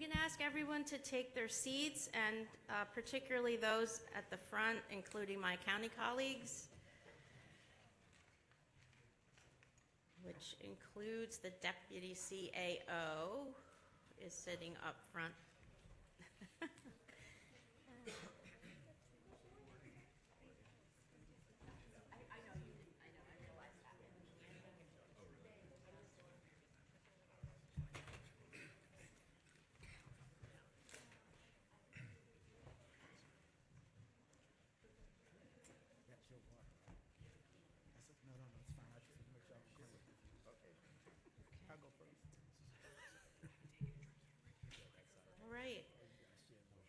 going to ask everyone to take their seats, and particularly those at the front, including my county colleagues, which includes the Deputy CAO is sitting up front.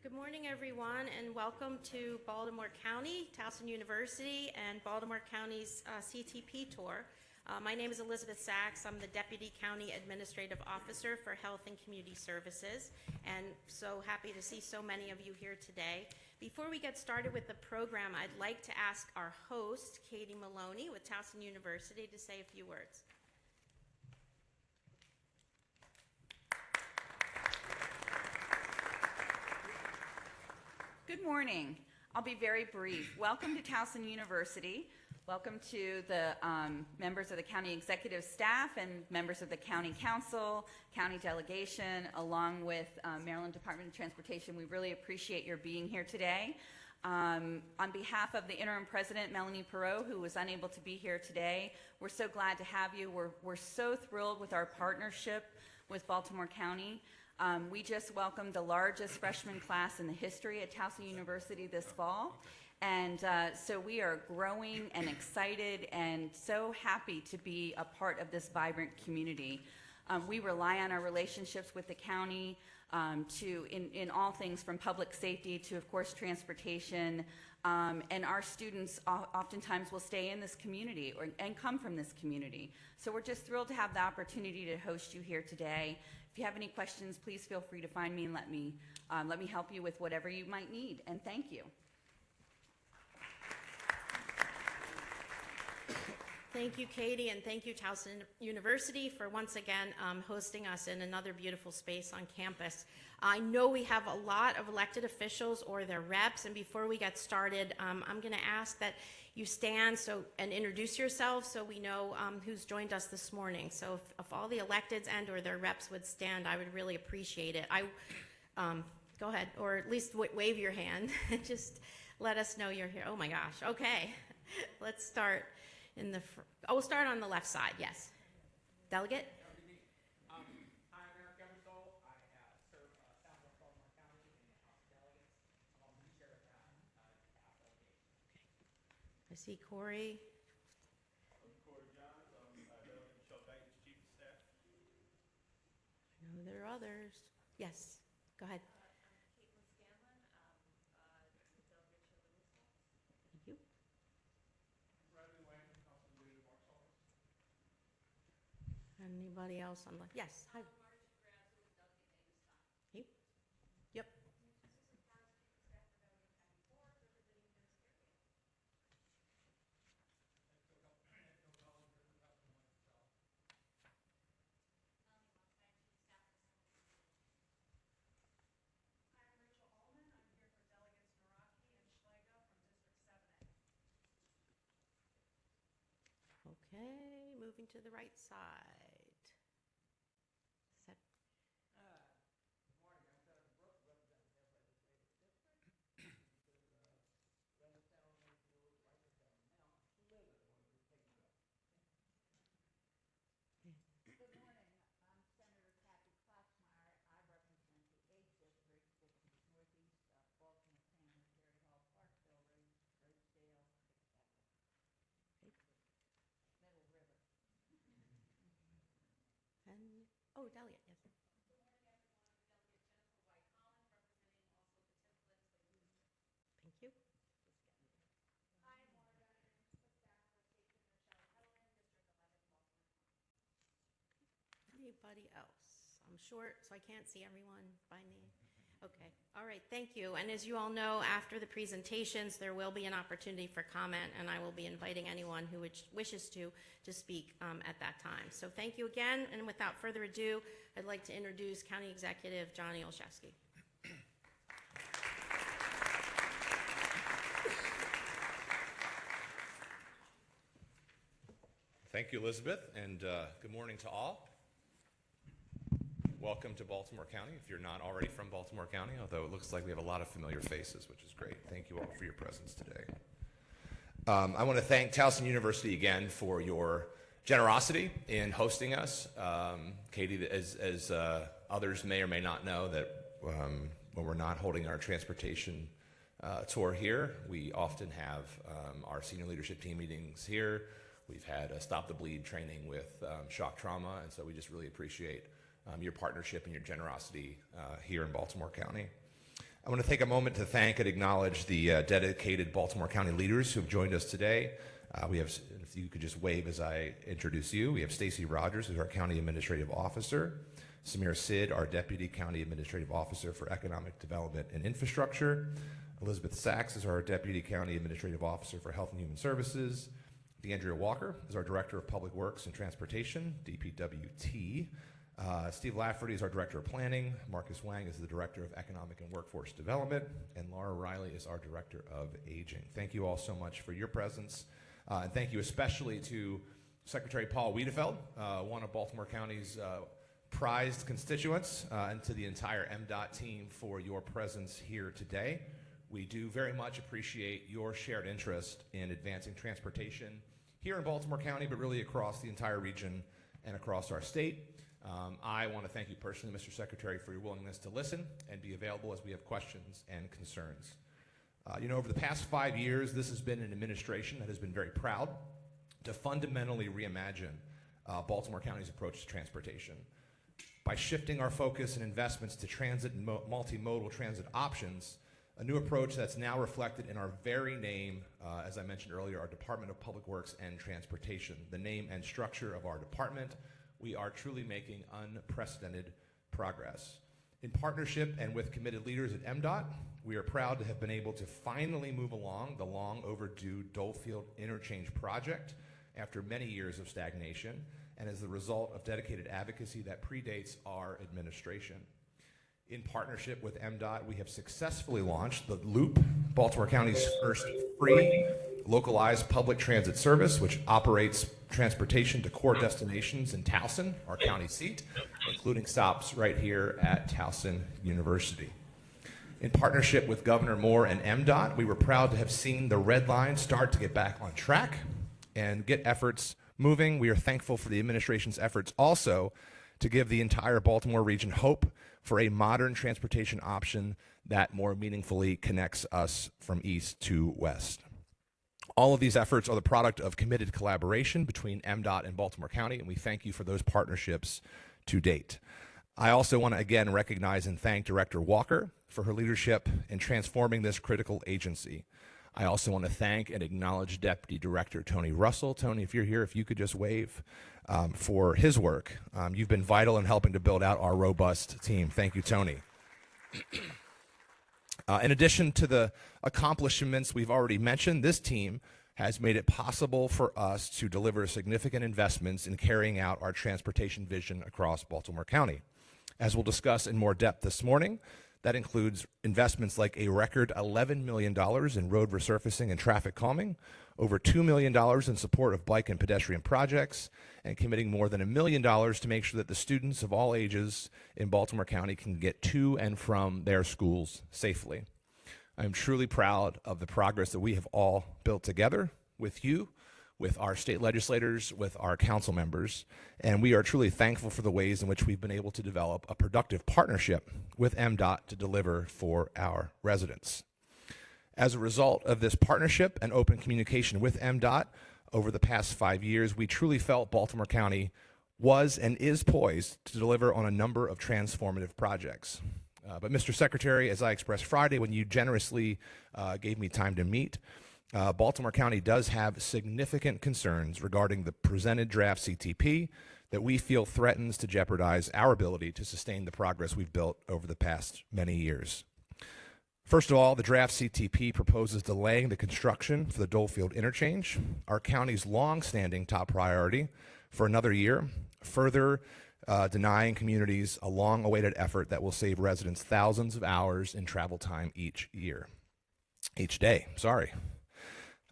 Good morning, everyone, and welcome to Baltimore County, Towson University, and Baltimore County's CTP tour. My name is Elizabeth Sachs. I'm the Deputy County Administrative Officer for Health and Community Services, and so happy to see so many of you here today. Before we get started with the program, I'd like to ask our host, Katie Maloney with Towson University, to say a few words. Good morning. I'll be very brief. Welcome to Towson University. Welcome to the members of the county executive staff and members of the county council, county delegation, along with Maryland Department of Transportation. We really appreciate your being here today. On behalf of the interim president, Melanie Perot, who was unable to be here today, we're so glad to have you. We're so thrilled with our partnership with Baltimore County. We just welcomed the largest freshman class in the history at Towson University this fall. And so we are growing and excited and so happy to be a part of this vibrant community. We rely on our relationships with the county in all things from public safety to, of course, transportation. And our students oftentimes will stay in this community and come from this community. So we're just thrilled to have the opportunity to host you here today. If you have any questions, please feel free to find me and let me help you with whatever you might need. And thank you. Thank you, Katie, and thank you, Towson University, for once again hosting us in another beautiful space on campus. I know we have a lot of elected officials or their reps, and before we get started, I'm going to ask that you stand and introduce yourselves so we know who's joined us this morning. So if all the electeds and or their reps would stand, I would really appreciate it. Go ahead, or at least wave your hand and just let us know you're here. Oh my gosh, okay. Let's start we'll start on the left side, yes. Delegate? Hi, I'm Eric Eversole. I serve Southwest Baltimore County in the House of Delegates. I'm also the chair of the House delegation. I see Corey. I'm Corey Johns. I'm Delegate Michelle Bates, Chief of Staff. I know there are others. Yes, go ahead. Anybody else on the, yes, hi. You? Yep. Okay, moving to the right side. Good morning. I'm Senator Brooks, representing the legislative district. Good morning. I'm Senator Kathy Klotzmeyer. I represent the 8th District, which is northeast Baltimore County, Perry Hall, Parkville, Rosedale, Middle River. And, oh, Delegate, yes. Thank you. Anybody else? I'm short, so I can't see everyone by name. Okay, all right, thank you. And as you all know, after the presentations, there will be an opportunity for comment, and I will be inviting anyone who wishes to speak at that time. So thank you again, and without further ado, I'd like to introduce County Executive Johnny Olszewski. Thank you, Elizabeth, and good morning to all. Welcome to Baltimore County, if you're not already from Baltimore County, although it looks like we have a lot of familiar faces, which is great. Thank you all for your presence today. I want to thank Towson University again for your generosity in hosting us. Katie, as others may or may not know, that when we're not holding our transportation tour here, we often have our senior leadership team meetings here. We've had a Stop the Bleed training with shock trauma, and so we just really appreciate your partnership and your generosity here in Baltimore County. I want to take a moment to thank and acknowledge the dedicated Baltimore County leaders who have joined us today. We have, if you could just wave as I introduce you, we have Stacy Rogers, who's our County Administrative Officer, Samir Sid, our Deputy County Administrative Officer for Economic Development and Infrastructure, Elizabeth Sachs is our Deputy County Administrative Officer for Health and Human Services, DeAndrea Walker is our Director of Public Works and Transportation, DPWT. Steve Lafferty is our Director of Planning. Marcus Wang is the Director of Economic and Workforce Development. And Laura Riley is our Director of Aging. Thank you all so much for your presence. And thank you especially to Secretary Paul Wiedefeld, one of Baltimore County's prized constituents, and to the entire MDOT team for your presence here today. We do very much appreciate your shared interest in advancing transportation here in Baltimore County, but really across the entire region and across our state. I want to thank you personally, Mr. Secretary, for your willingness to listen and be available as we have questions and concerns. Over the past 5 years, this has been an administration that has been very proud to fundamentally reimagine Baltimore County's approach to transportation. By shifting our focus and investments to transit and multimodal transit options, a new approach that's now reflected in our very name, as I mentioned earlier, our Department of Public Works and Transportation. The name and structure of our department, we are truly making unprecedented progress. In partnership and with committed leaders at MDOT, we are proud to have been able to finally move along the long overdue Dolefield Interchange project after many years of stagnation, and as the result of dedicated advocacy that predates our administration. In partnership with MDOT, we have successfully launched the Loop, Baltimore County's first free localized public transit service, which operates transportation to core destinations in Towson, our county seat, including stops right here at Towson University. In partnership with Governor Moore and MDOT, we were proud to have seen the Red Line start to get back on track and get efforts moving. We are thankful for the administration's efforts also to give the entire Baltimore region hope for a modern transportation option that more meaningfully connects us from east to west. All of these efforts are the product of committed collaboration between MDOT and Baltimore County, and we thank you for those partnerships to date. I also want to again recognize and thank Director Walker for her leadership in transforming this critical agency. I also want to thank and acknowledge Deputy Director Tony Russell. Tony, if you're here, if you could just wave for his work. You've been vital in helping to build out our robust team. Thank you, Tony. In addition to the accomplishments we've already mentioned, this team has made it possible for us to deliver significant investments in carrying out our transportation vision across Baltimore County. As we'll discuss in more depth this morning, that includes investments like a record $11 million in road resurfacing and traffic calming, over $2 million in support of bike and pedestrian projects, and committing more than $1 million to make sure that the students of all ages in Baltimore County can get to and from their schools safely. I'm truly proud of the progress that we have all built together with you, with our state legislators, with our council members, and we are truly thankful for the ways in which we've been able to develop a productive partnership with MDOT to deliver for our residents. As a result of this partnership and open communication with MDOT over the past 5 years, we truly felt Baltimore County was and is poised to deliver on a number of transformative projects. But Mr. Secretary, as I expressed Friday when you generously gave me time to meet, Baltimore County does have significant concerns regarding the presented draft CTP, that we feel threatens to jeopardize our ability to sustain the progress we've built over the past many years. First of all, the draft CTP proposes delaying the construction for the Dolefield interchange, our county's long-standing top priority, for another year, further denying communities a long-awaited effort that will save residents thousands of hours in travel time each day.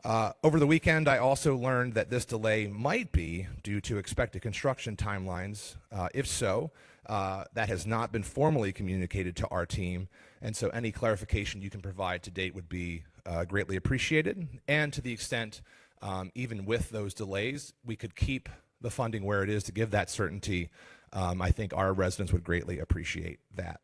Over the weekend, I also learned that this delay might be due to expected construction timelines. If so, that has not been formally communicated to our team, and so any clarification you can provide to date would be greatly appreciated. And to the extent, even with those delays, we could keep the funding where it is to give that certainty. I think our residents would greatly appreciate that.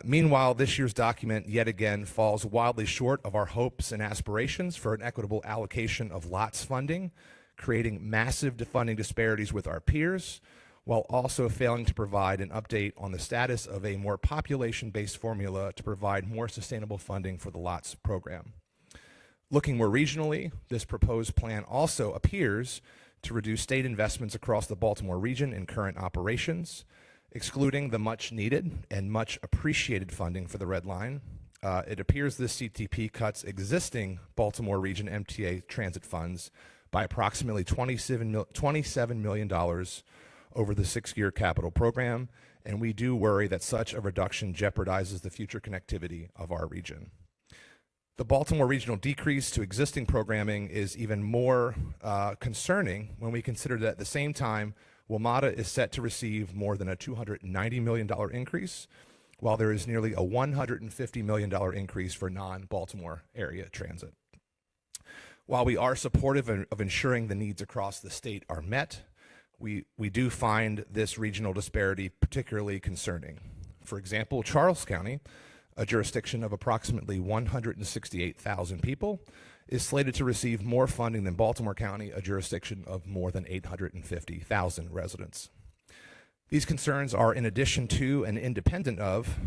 Meanwhile, this year's document yet again falls wildly short of our hopes and aspirations for an equitable allocation of lots funding, creating massive funding disparities with our peers, while also failing to provide an update on the status of a more population-based formula to provide more sustainable funding for the lots program. Looking more regionally, this proposed plan also appears to reduce state investments across the Baltimore region in current operations, excluding the much needed and much appreciated funding for the Red Line. It appears this CTP cuts existing Baltimore region MTA transit funds by approximately $27 million over the 6-year capital program, and we do worry that such a reduction jeopardizes the future connectivity of our region. The Baltimore regional decrease to existing programming is even more concerning when we consider that at the same time, WMATA is set to receive more than a $290 million increase, while there is nearly a $150 million increase for non-Baltimore area transit. While we are supportive of ensuring the needs across the state are met, we do find this regional disparity particularly concerning. For example, Charles County, a jurisdiction of approximately 168,000 people, is slated to receive more funding than Baltimore County, a jurisdiction of more than 850,000 residents. These concerns are in addition to and independent of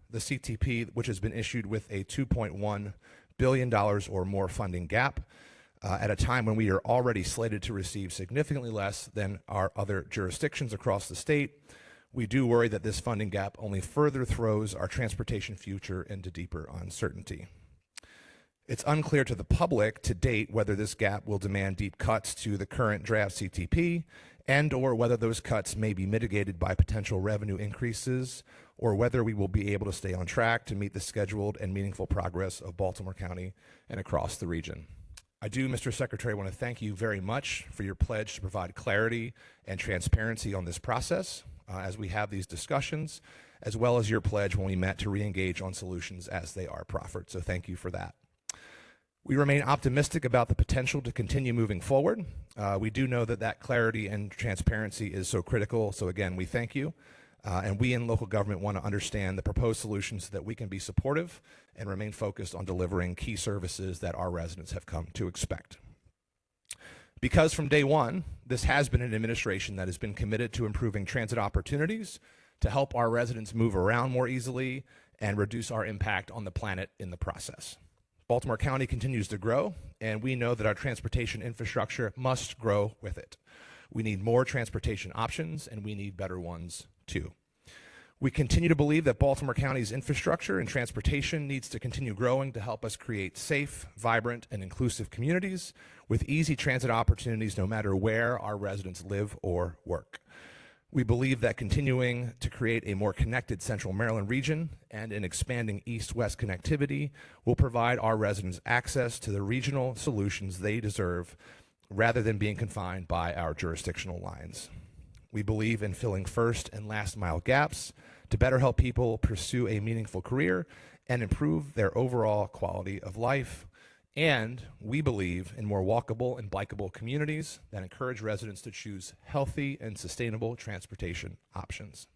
the CTP, which has been issued with a $2.1 billion or more funding gap at a time when we are already slated to receive significantly less than our other jurisdictions across the state. We do worry that this funding gap only further throws our transportation future into deeper uncertainty. It's unclear to the public to date whether this gap will demand deep cuts to the current draft CTP and or whether those cuts may be mitigated by potential revenue increases or whether we will be able to stay on track to meet the scheduled and meaningful progress of Baltimore County and across the region. I do, Mr. Secretary, want to thank you very much for your pledge to provide clarity and transparency on this process as we have these discussions, as well as your pledge when we met to re-engage on solutions as they are proffered. So thank you for that. We remain optimistic about the potential to continue moving forward. We do know that clarity and transparency is so critical. So again, we thank you. And we in local government want to understand the proposed solutions so that we can be supportive and remain focused on delivering key services that our residents have come to expect. Because from day one, this has been an administration that has been committed to improving transit opportunities to help our residents move around more easily and reduce our impact on the planet in the process. Baltimore County continues to grow, and we know that our transportation infrastructure must grow with it. We need more transportation options, and we need better ones too. We continue to believe that Baltimore County's infrastructure and transportation needs to continue growing to help us create safe, vibrant, and inclusive communities with easy transit opportunities no matter where our residents live or work. We believe that continuing to create a more connected Central Maryland region and an expanding east-west connectivity will provide our residents access to the regional solutions they deserve rather than being confined by our jurisdictional lines. We believe in filling first and last mile gaps to better help people pursue a meaningful career and improve their overall quality of life. And we believe in more walkable and bikeable communities that encourage residents to choose healthy and sustainable transportation options.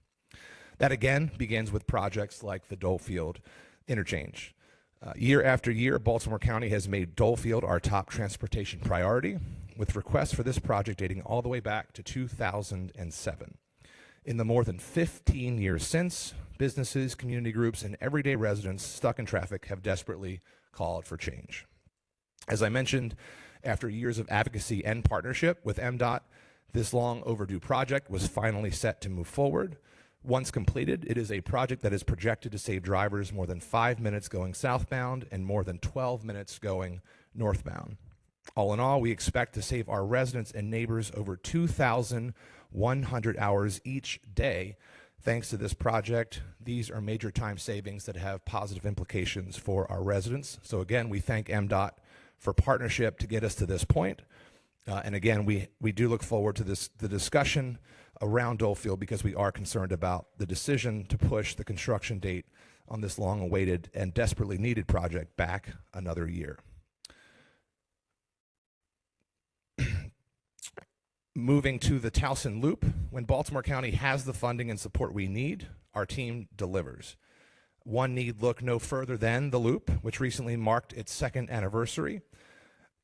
That again begins with projects like the Dolefield interchange. Year after year, Baltimore County has made Dolefield our top transportation priority, with requests for this project dating all the way back to 2007. In the more than 15 years since, businesses, community groups, and everyday residents stuck in traffic have desperately called for change. As I mentioned, after years of advocacy and partnership with MDOT, This long overdue project was finally set to move forward. Once completed, it is a project that is projected to save drivers more than 5 minutes going southbound and more than 12 minutes going northbound. All in all, we expect to save our residents and neighbors over 2,100 hours each day thanks to this project. These are major time savings that have positive implications for our residents. So again, we thank MDOT for partnership to get us to this point. And again, we do look forward to the discussion around Dolefield because we are concerned about the decision to push the construction date on this long-awaited and desperately needed project back another year. Moving to the Towson Loop, when Baltimore County has the funding and support we need, our team delivers. One need look no further than the Loop, which recently marked its 2nd anniversary.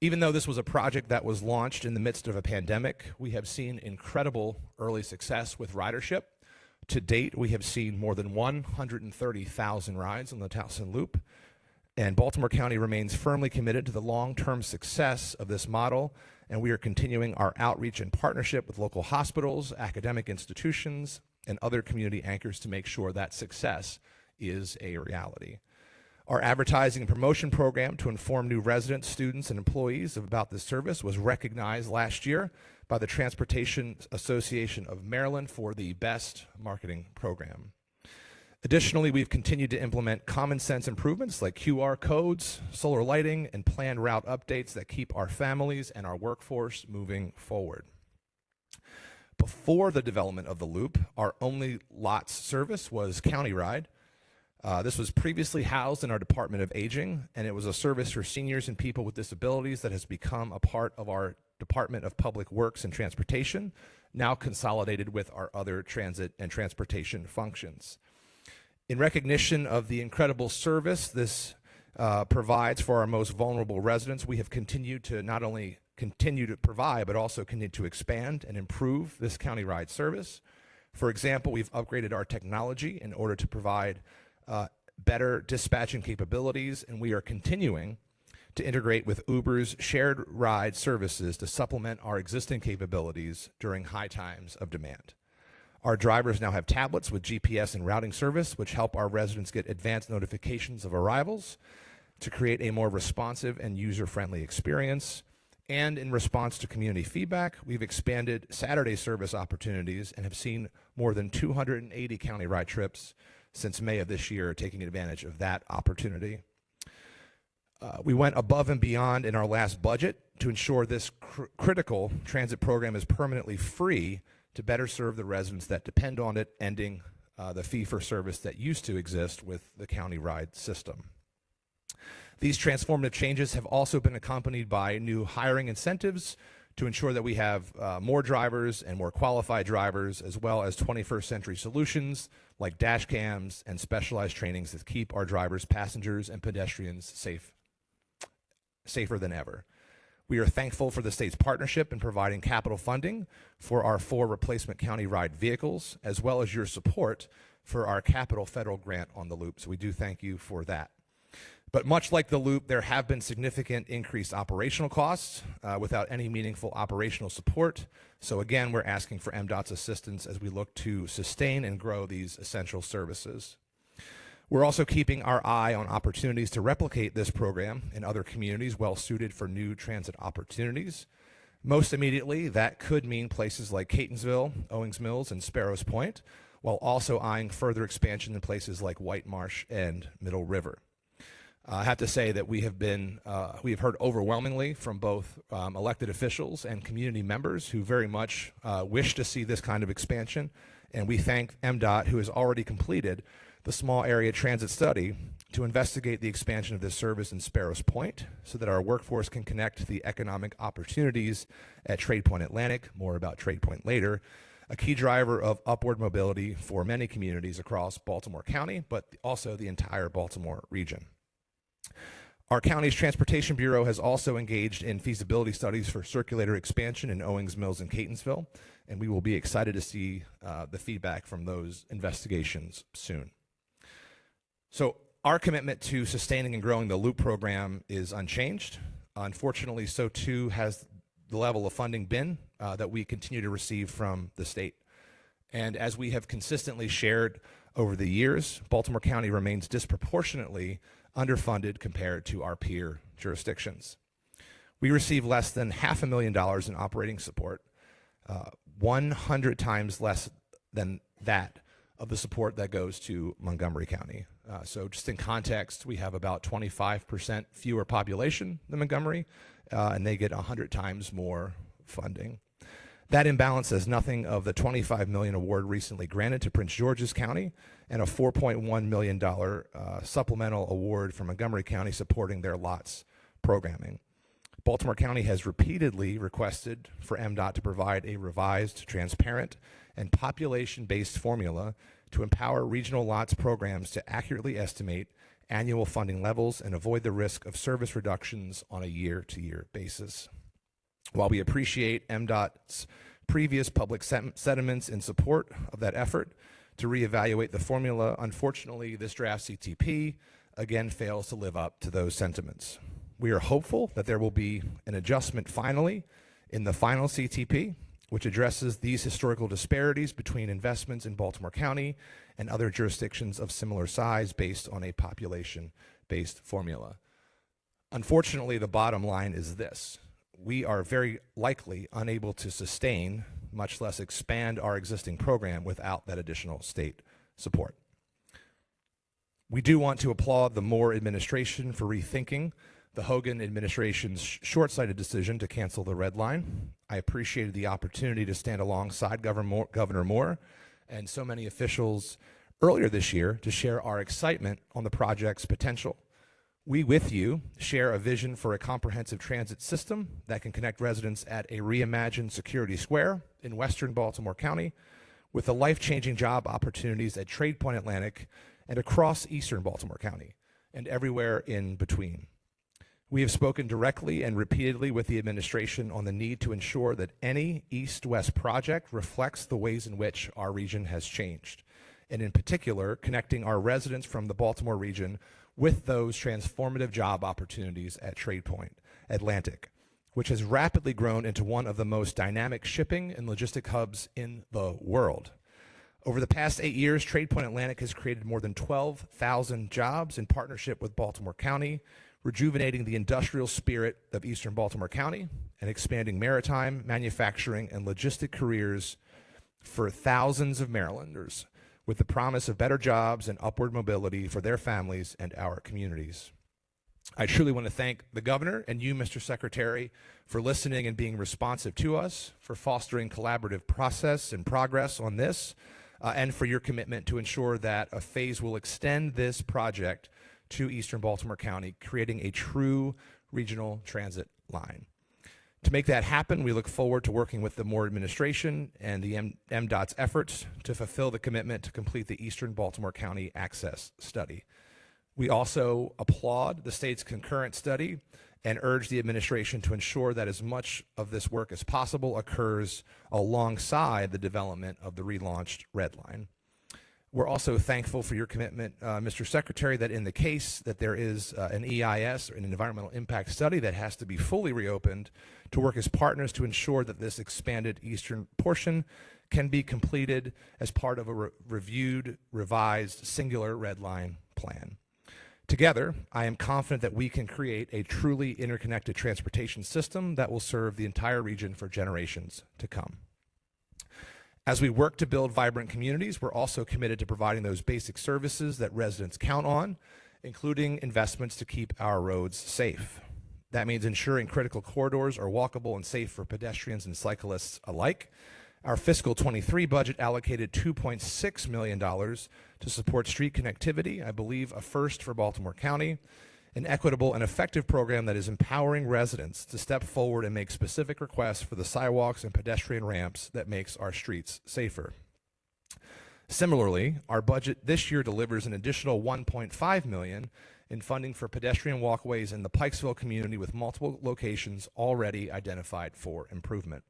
Even though this was a project that was launched in the midst of a pandemic, we have seen incredible early success with ridership. To date, we have seen more than 130,000 rides on the Towson Loop, and Baltimore County remains firmly committed to the long-term success of this model, and we are continuing our outreach and partnership with local hospitals, academic institutions, and other community anchors to make sure that success is a reality. Our advertising and promotion program to inform new residents, students, and employees about this service was recognized last year by the Transportation Association of Maryland for the best marketing program. Additionally, we've continued to implement common sense improvements like QR codes, solar lighting, and planned route updates that keep our families and our workforce moving forward. Before the development of the Loop, our only lots service was County Ride. This was previously housed in our Department of Aging, and it was a service for seniors and people with disabilities that has become a part of our Department of Public Works and Transportation, now consolidated with our other transit and transportation functions. In recognition of the incredible service this provides for our most vulnerable residents, we have continued to not only continue to provide, but also continue to expand and improve this County Ride service. For example, we've upgraded our technology in order to provide better dispatching capabilities, and we are continuing to integrate with Uber's shared ride services to supplement our existing capabilities during high times of demand. Our drivers now have tablets with GPS and routing service, which help our residents get advanced notifications of arrivals to create a more responsive and user-friendly experience. And in response to community feedback, we've expanded Saturday service opportunities and have seen more than 280 county ride trips since May of this year, taking advantage of that opportunity. We went above and beyond in our last budget to ensure this critical transit program is permanently free to better serve the residents that depend on it, ending the fee-for-service that used to exist with the county ride system. These transformative changes have also been accompanied by new hiring incentives to ensure that we have more drivers and more qualified drivers, as well as 21st century solutions like dash cams and specialized trainings that keep our drivers, passengers, and pedestrians safer than ever. We are thankful for the state's partnership in providing capital funding for our 4 replacement county ride vehicles, as well as your support for our capital federal grant on the Loop. So we do thank you for that. But much like the Loop, there have been significant increased operational costs without any meaningful operational support. So again, we're asking for MDOT's assistance as we look to sustain and grow these essential services. We're also keeping our eye on opportunities to replicate this program in other communities well suited for new transit opportunities. Most immediately, that could mean places like Catonsville, Owings Mills, and Sparrows Point, while also eyeing further expansion in places like White Marsh and Middle River. I have to say that we have heard overwhelmingly from both elected officials and community members who very much wish to see this kind of expansion, and we thank MDOT, who has already completed the small area transit study to investigate the expansion of this service in Sparrows Point so that our workforce can connect to the economic opportunities at Trade Point Atlantic. More about Trade Point later. A key driver of upward mobility for many communities across Baltimore County, but also the entire Baltimore region. Our county's Transportation Bureau has also engaged in feasibility studies for circulator expansion in Owings Mills and Catonsville, and we will be excited to see the feedback from those investigations soon. So our commitment to sustaining and growing the Loop program is unchanged. Unfortunately, so too has the level of funding been that we continue to receive from the state. And as we have consistently shared over the years, Baltimore County remains disproportionately underfunded compared to our peer jurisdictions. We receive less than $500,000 in operating support, 100 times less than that of the support that goes to Montgomery County. So just in context, we have about 25% fewer population than Montgomery, and they get 100 times more funding. That imbalance has nothing of the $25 million award recently granted to Prince George's County and a $4.1 million supplemental award from Montgomery County supporting their LOTS programming. Baltimore County has repeatedly requested for MDOT to provide a revised, transparent, and population-based formula to empower regional LOTS programs to accurately estimate annual funding levels and avoid the risk of service reductions on a year-to-year basis. While we appreciate MDOT's previous public sentiments in support of that effort to reevaluate the formula, unfortunately, this draft CTP again fails to live up to those sentiments. We are hopeful that there will be an adjustment finally in the final CTP, which addresses these historical disparities between investments in Baltimore County and other jurisdictions of similar size based on a population-based formula. Unfortunately, the bottom line is this. We are very likely unable to sustain, much less expand our existing program without that additional state support. We do want to applaud the Moore administration for rethinking the Hogan administration's short-sighted decision to cancel the red line. I appreciated the opportunity to stand alongside Governor Moore and so many officials earlier this year to share our excitement on the project's potential. We, with you, share a vision for a comprehensive transit system that can connect residents at a reimagined Security Square in western Baltimore County with the life-changing job opportunities at Trade Point Atlantic and across eastern Baltimore County and everywhere in between. We have spoken directly and repeatedly with the administration on the need to ensure that any east-west project reflects the ways in which our region has changed, and in particular, connecting our residents from the Baltimore region with those transformative job opportunities at Trade Point Atlantic, which has rapidly grown into one of the most dynamic shipping and logistic hubs in the world. Over the past 8 years, Trade Point Atlantic has created more than 12,000 jobs in partnership with Baltimore County, rejuvenating the industrial spirit of eastern Baltimore County and expanding maritime, manufacturing, and logistic careers for thousands of Marylanders, with the promise of better jobs and upward mobility for their families and our communities. I truly want to thank the governor and you, Mr. Secretary, for listening and being responsive to us, for fostering collaborative process and progress on this, and for your commitment to ensure that a phase will extend this project to eastern Baltimore County, creating a true regional transit line. To make that happen, we look forward to working with the Moore administration and the MDOT's efforts to fulfill the commitment to complete the Eastern Baltimore County Access Study. We also applaud the state's concurrent study and urge the administration to ensure that as much of this work as possible occurs alongside the development of the relaunched Red Line. We're also thankful for your commitment, Mr. Secretary, that in the case that there is an EIS, or an environmental impact study, that has to be fully reopened, to work as partners to ensure that this expanded eastern portion can be completed as part of a reviewed, revised, singular Red Line plan. Together, I am confident that we can create a truly interconnected transportation system that will serve the entire region for generations to come. As we work to build vibrant communities, we're also committed to providing those basic services that residents count on, including investments to keep our roads safe. That means ensuring critical corridors are walkable and safe for pedestrians and cyclists alike. Our fiscal 23 budget allocated $2.6 million to support street connectivity, I believe a first for Baltimore County, an equitable and effective program that is empowering residents to step forward and make specific requests for the sidewalks and pedestrian ramps that makes our streets safer. Similarly, our budget this year delivers an additional $1.5 million in funding for pedestrian walkways in the Pikesville community, with multiple locations already identified for improvement.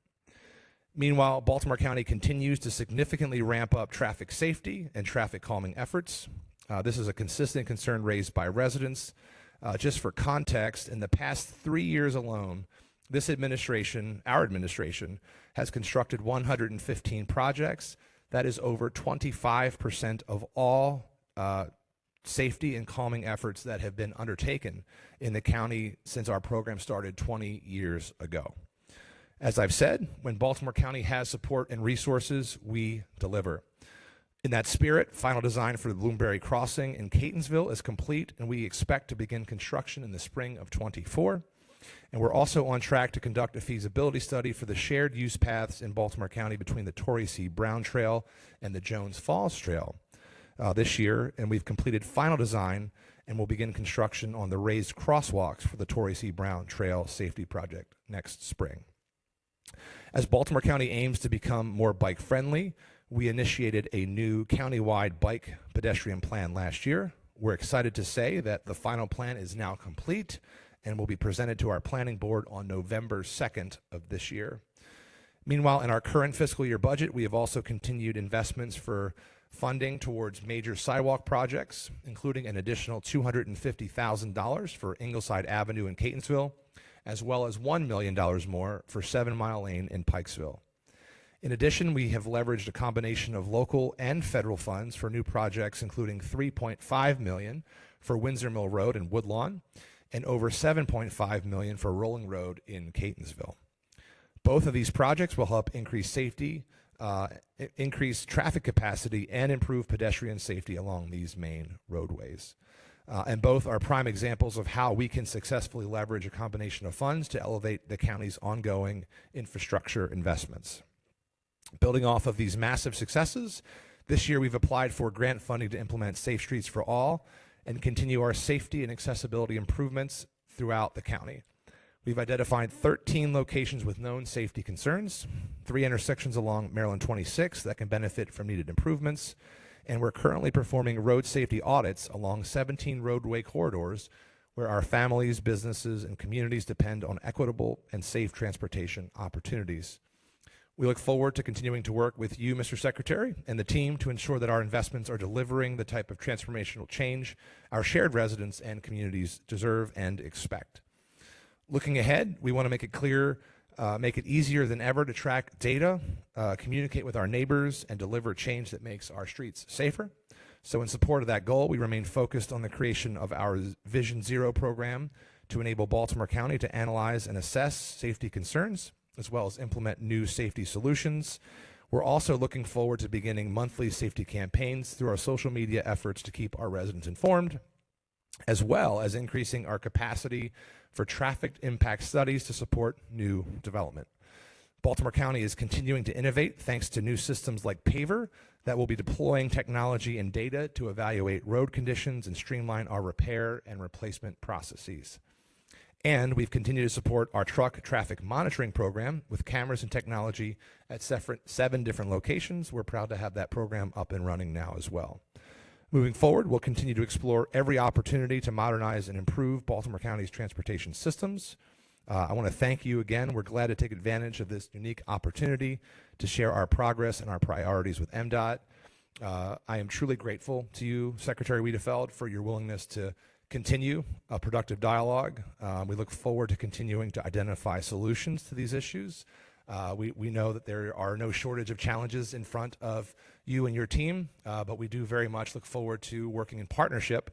Meanwhile, Baltimore County continues to significantly ramp up traffic safety and traffic calming efforts. This is a consistent concern raised by residents. Just for context, in the past 3 years alone, This administration, our administration, has constructed 115 projects. That is over 25% of all safety and calming efforts that have been undertaken in the county since our program started 20 years ago. As I've said, when Baltimore County has support and resources, we deliver. In that spirit, final design for the Bloomberry Crossing in Catonsville is complete, and we expect to begin construction in the spring of '24. And we're also on track to conduct a feasibility study for the shared use paths in Baltimore County between the Torrey C. Brown Trail and the Jones Falls Trail this year, and we've completed final design and will begin construction on the raised crosswalks for the Torrey C. Brown Trail Safety Project next spring. As Baltimore County aims to become more bike-friendly, we initiated a new countywide bike pedestrian plan last year. We're excited to say that the final plan is now complete and will be presented to our planning board on November 2nd of this year. Meanwhile, in our current fiscal year budget, we have also continued investments for funding towards major sidewalk projects, including an additional $250,000 for Ingleside Avenue in Catonsville, as well as $1 million more for 7 Mile Lane in Pikesville. In addition, we have leveraged a combination of local and federal funds for new projects, including $3.5 million for Windsor Mill Road in Woodlawn and over $7.5 million for Rolling Road in Catonsville. Both of these projects will help increase safety, increase traffic capacity, and improve pedestrian safety along these main roadways. And both are prime examples of how we can successfully leverage a combination of funds to elevate the county's ongoing infrastructure investments. Building off of these massive successes, this year we've applied for grant funding to implement Safe Streets for All and continue our safety and accessibility improvements throughout the county. We've identified 13 locations with known safety concerns, 3 intersections along Maryland 26 that can benefit from needed improvements, and we're currently performing road safety audits along 17 roadway corridors where our families, businesses, and communities depend on equitable and safe transportation opportunities. We look forward to continuing to work with you, Mr. Secretary, and the team to ensure that our investments are delivering the type of transformational change our shared residents and communities deserve and expect. Looking ahead, we want to make it clear, make it easier than ever to track data, communicate with our neighbors, and deliver change that makes our streets safer. So in support of that goal, we remain focused on the creation of our Vision Zero program to enable Baltimore County to analyze and assess safety concerns, as well as implement new safety solutions. We're also looking forward to beginning monthly safety campaigns through our social media efforts to keep our residents informed, as well as increasing our capacity for traffic impact studies to support new development. Baltimore County is continuing to innovate thanks to new systems like Paver that will be deploying technology and data to evaluate road conditions and streamline our repair and replacement processes. And we've continued to support our truck traffic monitoring program with cameras and technology at 7 different locations. We're proud to have that program up and running now as well. Moving forward, we'll continue to explore every opportunity to modernize and improve Baltimore County's transportation systems. I want to thank you again. We're glad to take advantage of this unique opportunity to share our progress and our priorities with MDOT. I am truly grateful to you, Secretary Wiedefeld, for your willingness to continue a productive dialogue. We look forward to continuing to identify solutions to these issues. We know that there are no shortage of challenges in front of you and your team, but we do very much look forward to working in partnership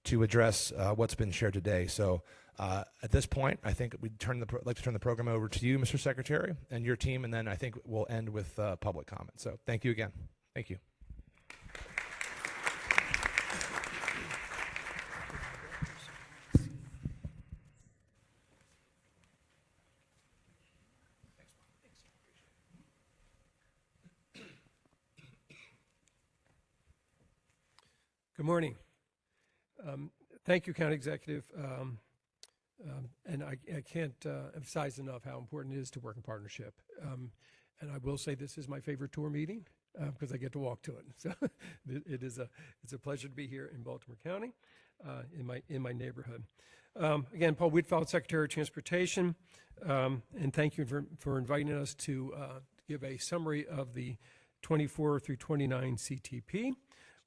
to address what's been shared today. So at this point, I think we'd like to turn the program over to you, Mr. Secretary, and your team, and then I think we'll end with public comment. So thank you again. Thank you. Good morning. Thank you, County Executive. And I can't emphasize enough how important it is to work in partnership. And I will say this is my favorite tour meeting because I get to walk to it. So it's a pleasure to be here in Baltimore County, in my neighborhood. Again, Paul Wiedefeld, Secretary of Transportation, and thank you for inviting us to give a summary of the 24 through 29 CTP.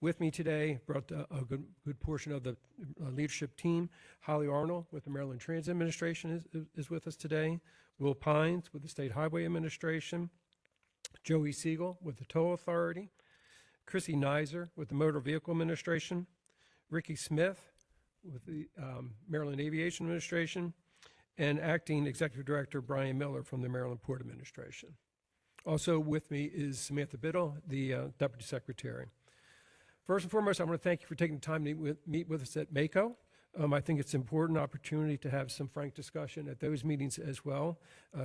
With me today, brought a good portion of the leadership team. Holly Arnold with the Maryland Transit Administration is with us today. Will Pines with the State Highway Administration, Joey Siegel with the Toll Authority, Chrissy Nizer with the Motor Vehicle Administration, Ricky Smith with the Maryland Aviation Administration, and Acting Executive Director Brian Miller from the Maryland Port Administration. Also with me is Samantha Biddle, the Deputy Secretary. First and foremost, I want to thank you for taking the time to meet with us at MACO. I think it's an important opportunity to have some frank discussion at those meetings as well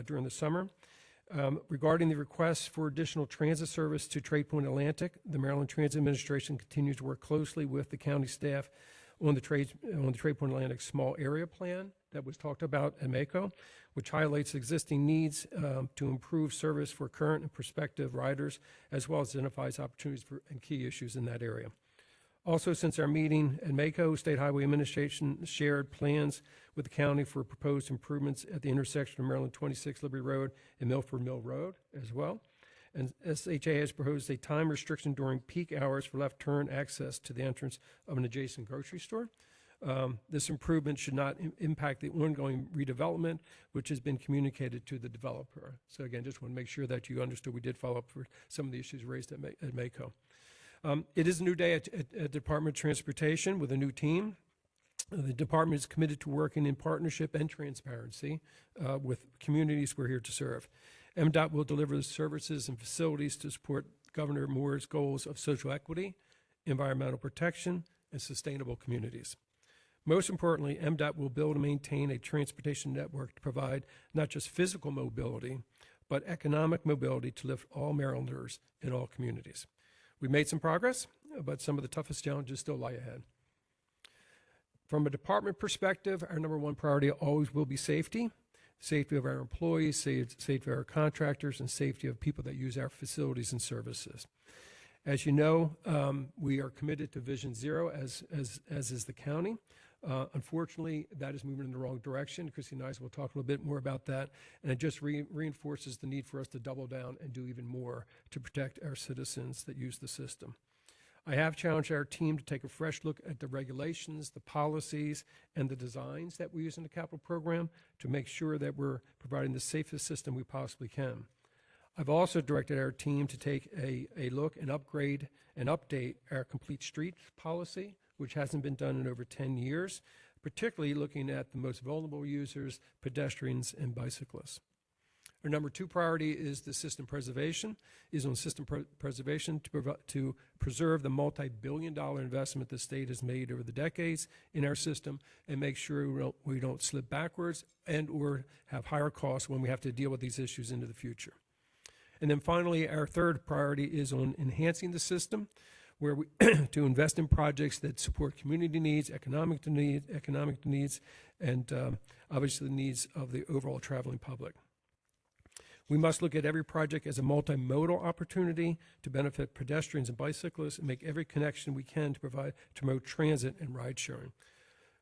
during the summer. Regarding the request for additional transit service to Trade Point Atlantic, the Maryland Transit Administration continues to work closely with the county staff on the Trade Point Atlantic Small Area Plan that was talked about at MACO, which highlights existing needs to improve service for current and prospective riders, as well as identifies opportunities and key issues in that area. Also, since our meeting at MACO, State Highway Administration shared plans with the county for proposed improvements at the intersection of Maryland 26 Liberty Road and Milford Mill Road as well. And SHA has proposed a time restriction during peak hours for left turn access to the entrance of an adjacent grocery store. This improvement should not impact the ongoing redevelopment, which has been communicated to the developer. So again, just want to make sure that you understood we did follow up for some of the issues raised at MACO. It is a new day at Department of Transportation with a new team. The department is committed to working in partnership and transparency with communities we're here to serve. MDOT will deliver the services and facilities to support Governor Moore's goals of social equity, environmental protection, and sustainable communities. Most importantly, MDOT will build and maintain a transportation network to provide not just physical mobility, but economic mobility to lift all Marylanders in all communities. We've made some progress, but some of the toughest challenges still lie ahead. From a department perspective, our number one priority always will be safety. Safety of our employees, safety of our contractors, and safety of people that use our facilities and services. As you know, we are committed to Vision Zero, as is the county. Unfortunately, that is moving in the wrong direction. Chrissy and I will talk a little bit more about that, and it just reinforces the need for us to double down and do even more to protect our citizens that use the system. I have challenged our team to take a fresh look at the regulations, the policies, and the designs that we use in the capital program to make sure that we're providing the safest system we possibly can. I've also directed our team to take a look and upgrade and update our complete streets policy, which hasn't been done in over 10 years, particularly looking at the most vulnerable users, pedestrians, and bicyclists. Our number two priority is the system preservation, to preserve the multi-billion-dollar investment the state has made over the decades in our system and make sure we don't slip backwards and or have higher costs when we have to deal with these issues into the future. And then finally, our third priority is on enhancing the system, where we to invest in projects that support community needs, economic needs, and obviously the needs of the overall traveling public. We must look at every project as a multimodal opportunity to benefit pedestrians and bicyclists and make every connection we can to promote transit and ride sharing.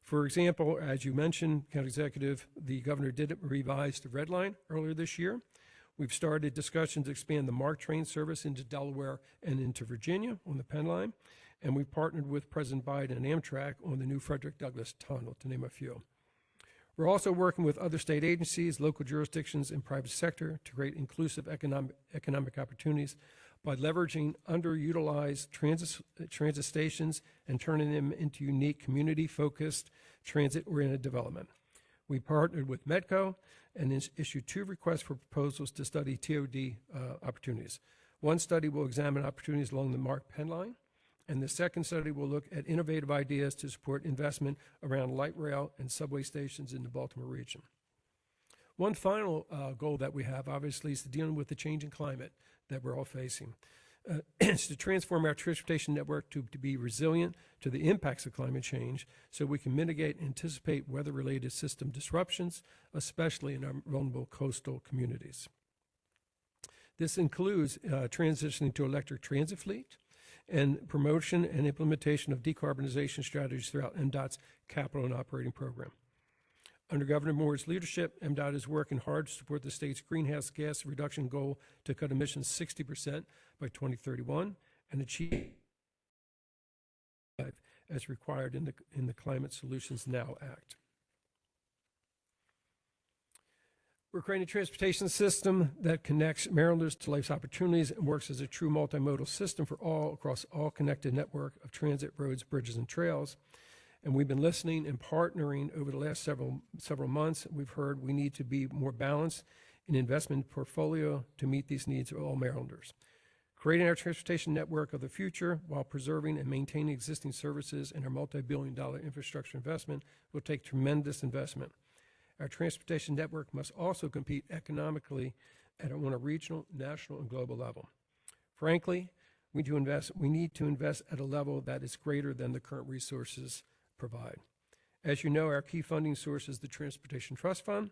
For example, as you mentioned, County Executive, the governor did revise the red line earlier this year. We've started discussions to expand the MARC train service into Delaware and into Virginia on the Penn Line, and we've partnered with President Biden and Amtrak on the new Frederick Douglass Tunnel, to name a few. We're also working with other state agencies, local jurisdictions, and private sector to create inclusive economic opportunities by leveraging underutilized transit stations and turning them into unique community-focused transit-oriented development. We partnered with Medco and issued 2 requests for proposals to study TOD opportunities. One study will examine opportunities along the MARC Penn Line, and the second study will look at innovative ideas to support investment around light rail and subway stations in the Baltimore region. One final goal that we have, obviously, is dealing with the changing climate that we're all facing. It's to transform our transportation network to be resilient to the impacts of climate change so we can mitigate and anticipate weather-related system disruptions, especially in our vulnerable coastal communities. This includes transitioning to electric transit fleet, and promotion and implementation of decarbonization strategies throughout MDOT's capital and operating program. Under Governor Moore's leadership, MDOT is working hard to support the state's greenhouse gas reduction goal to cut emissions 60% by 2031 and achieve as required in the Climate Solutions Now Act. We're creating a transportation system that connects Marylanders to life's opportunities and works as a true multimodal system for all across all connected network of transit, roads, bridges, and trails. And we've been listening and partnering over the last several months. We've heard we need to be more balanced in investment portfolio to meet these needs of all Marylanders. Creating our transportation network of the future while preserving and maintaining existing services and our multi-billion-dollar infrastructure investment will take tremendous investment. Our transportation network must also compete economically on a regional, national, and global level. Frankly, we need to invest at a level that is greater than the current resources provide. As you know, our key funding source is the Transportation Trust Fund.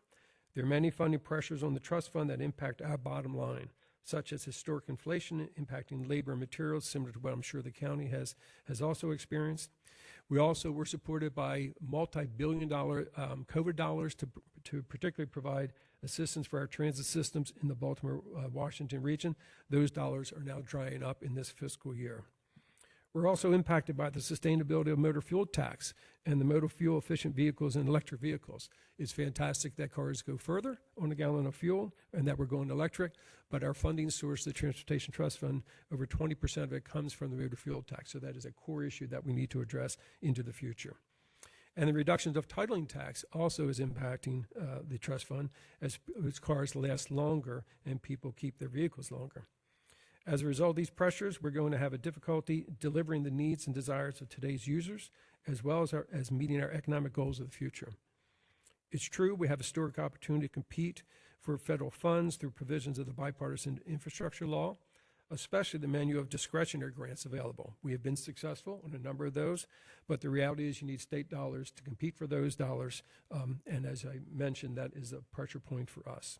There are many funding pressures on the trust fund that impact our bottom line, such as historic inflation impacting labor and materials, similar to what I'm sure the county has also experienced. We also were supported by multi-billion-dollar COVID dollars to particularly provide assistance for our transit systems in the Baltimore, Washington region. Those dollars are now drying up in this fiscal year. We're also impacted by the sustainability of motor fuel tax and the motor fuel efficient vehicles and electric vehicles. It's fantastic that cars go further on a gallon of fuel and that we're going electric, but our funding source, the Transportation Trust Fund, over 20% of it comes from the motor fuel tax. So that is a core issue that we need to address into the future. And the reductions of titling tax also is impacting the trust fund as cars last longer and people keep their vehicles longer. As a result of these pressures, we're going to have a difficulty delivering the needs and desires of today's users, as well as meeting our economic goals of the future. It's true we have a historic opportunity to compete for federal funds through provisions of the bipartisan infrastructure law, especially the menu of discretionary grants available. We have been successful on a number of those, but the reality is you need state dollars to compete for those dollars, and as I mentioned, that is a pressure point for us.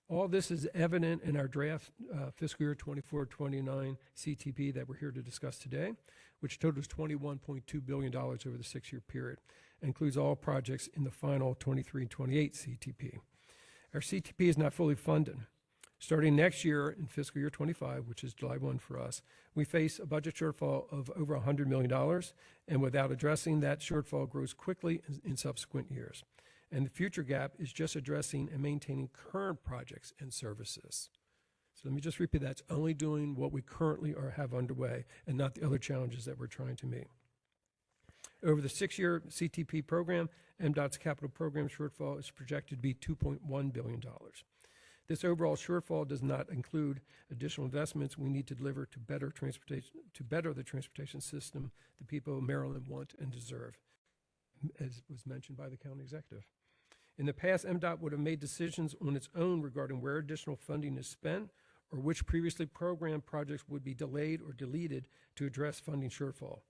All this is evident in our draft fiscal year 24-29 CTP that we're here to discuss today, which totals $21.2 billion over the 6-year period, and includes all projects in the final 23-28 CTP. Our CTP is not fully funded. Starting next year in fiscal year 25, which is July 1 for us, we face a budget shortfall of over $100 million, and without addressing that shortfall grows quickly in subsequent years. And the future gap is just addressing and maintaining current projects and services. So let me just repeat that. It's only doing what we currently have underway and not the other challenges that we're trying to meet. Over the 6-year CTP program, MDOT's capital program shortfall is projected to be $2.1 billion. This overall shortfall does not include additional investments we need to deliver to better the transportation system the people of Maryland want and deserve, as was mentioned by the county executive. In the past, MDOT would have made decisions on its own regarding where additional funding is spent or which previously programmed projects would be delayed or deleted to address funding shortfall.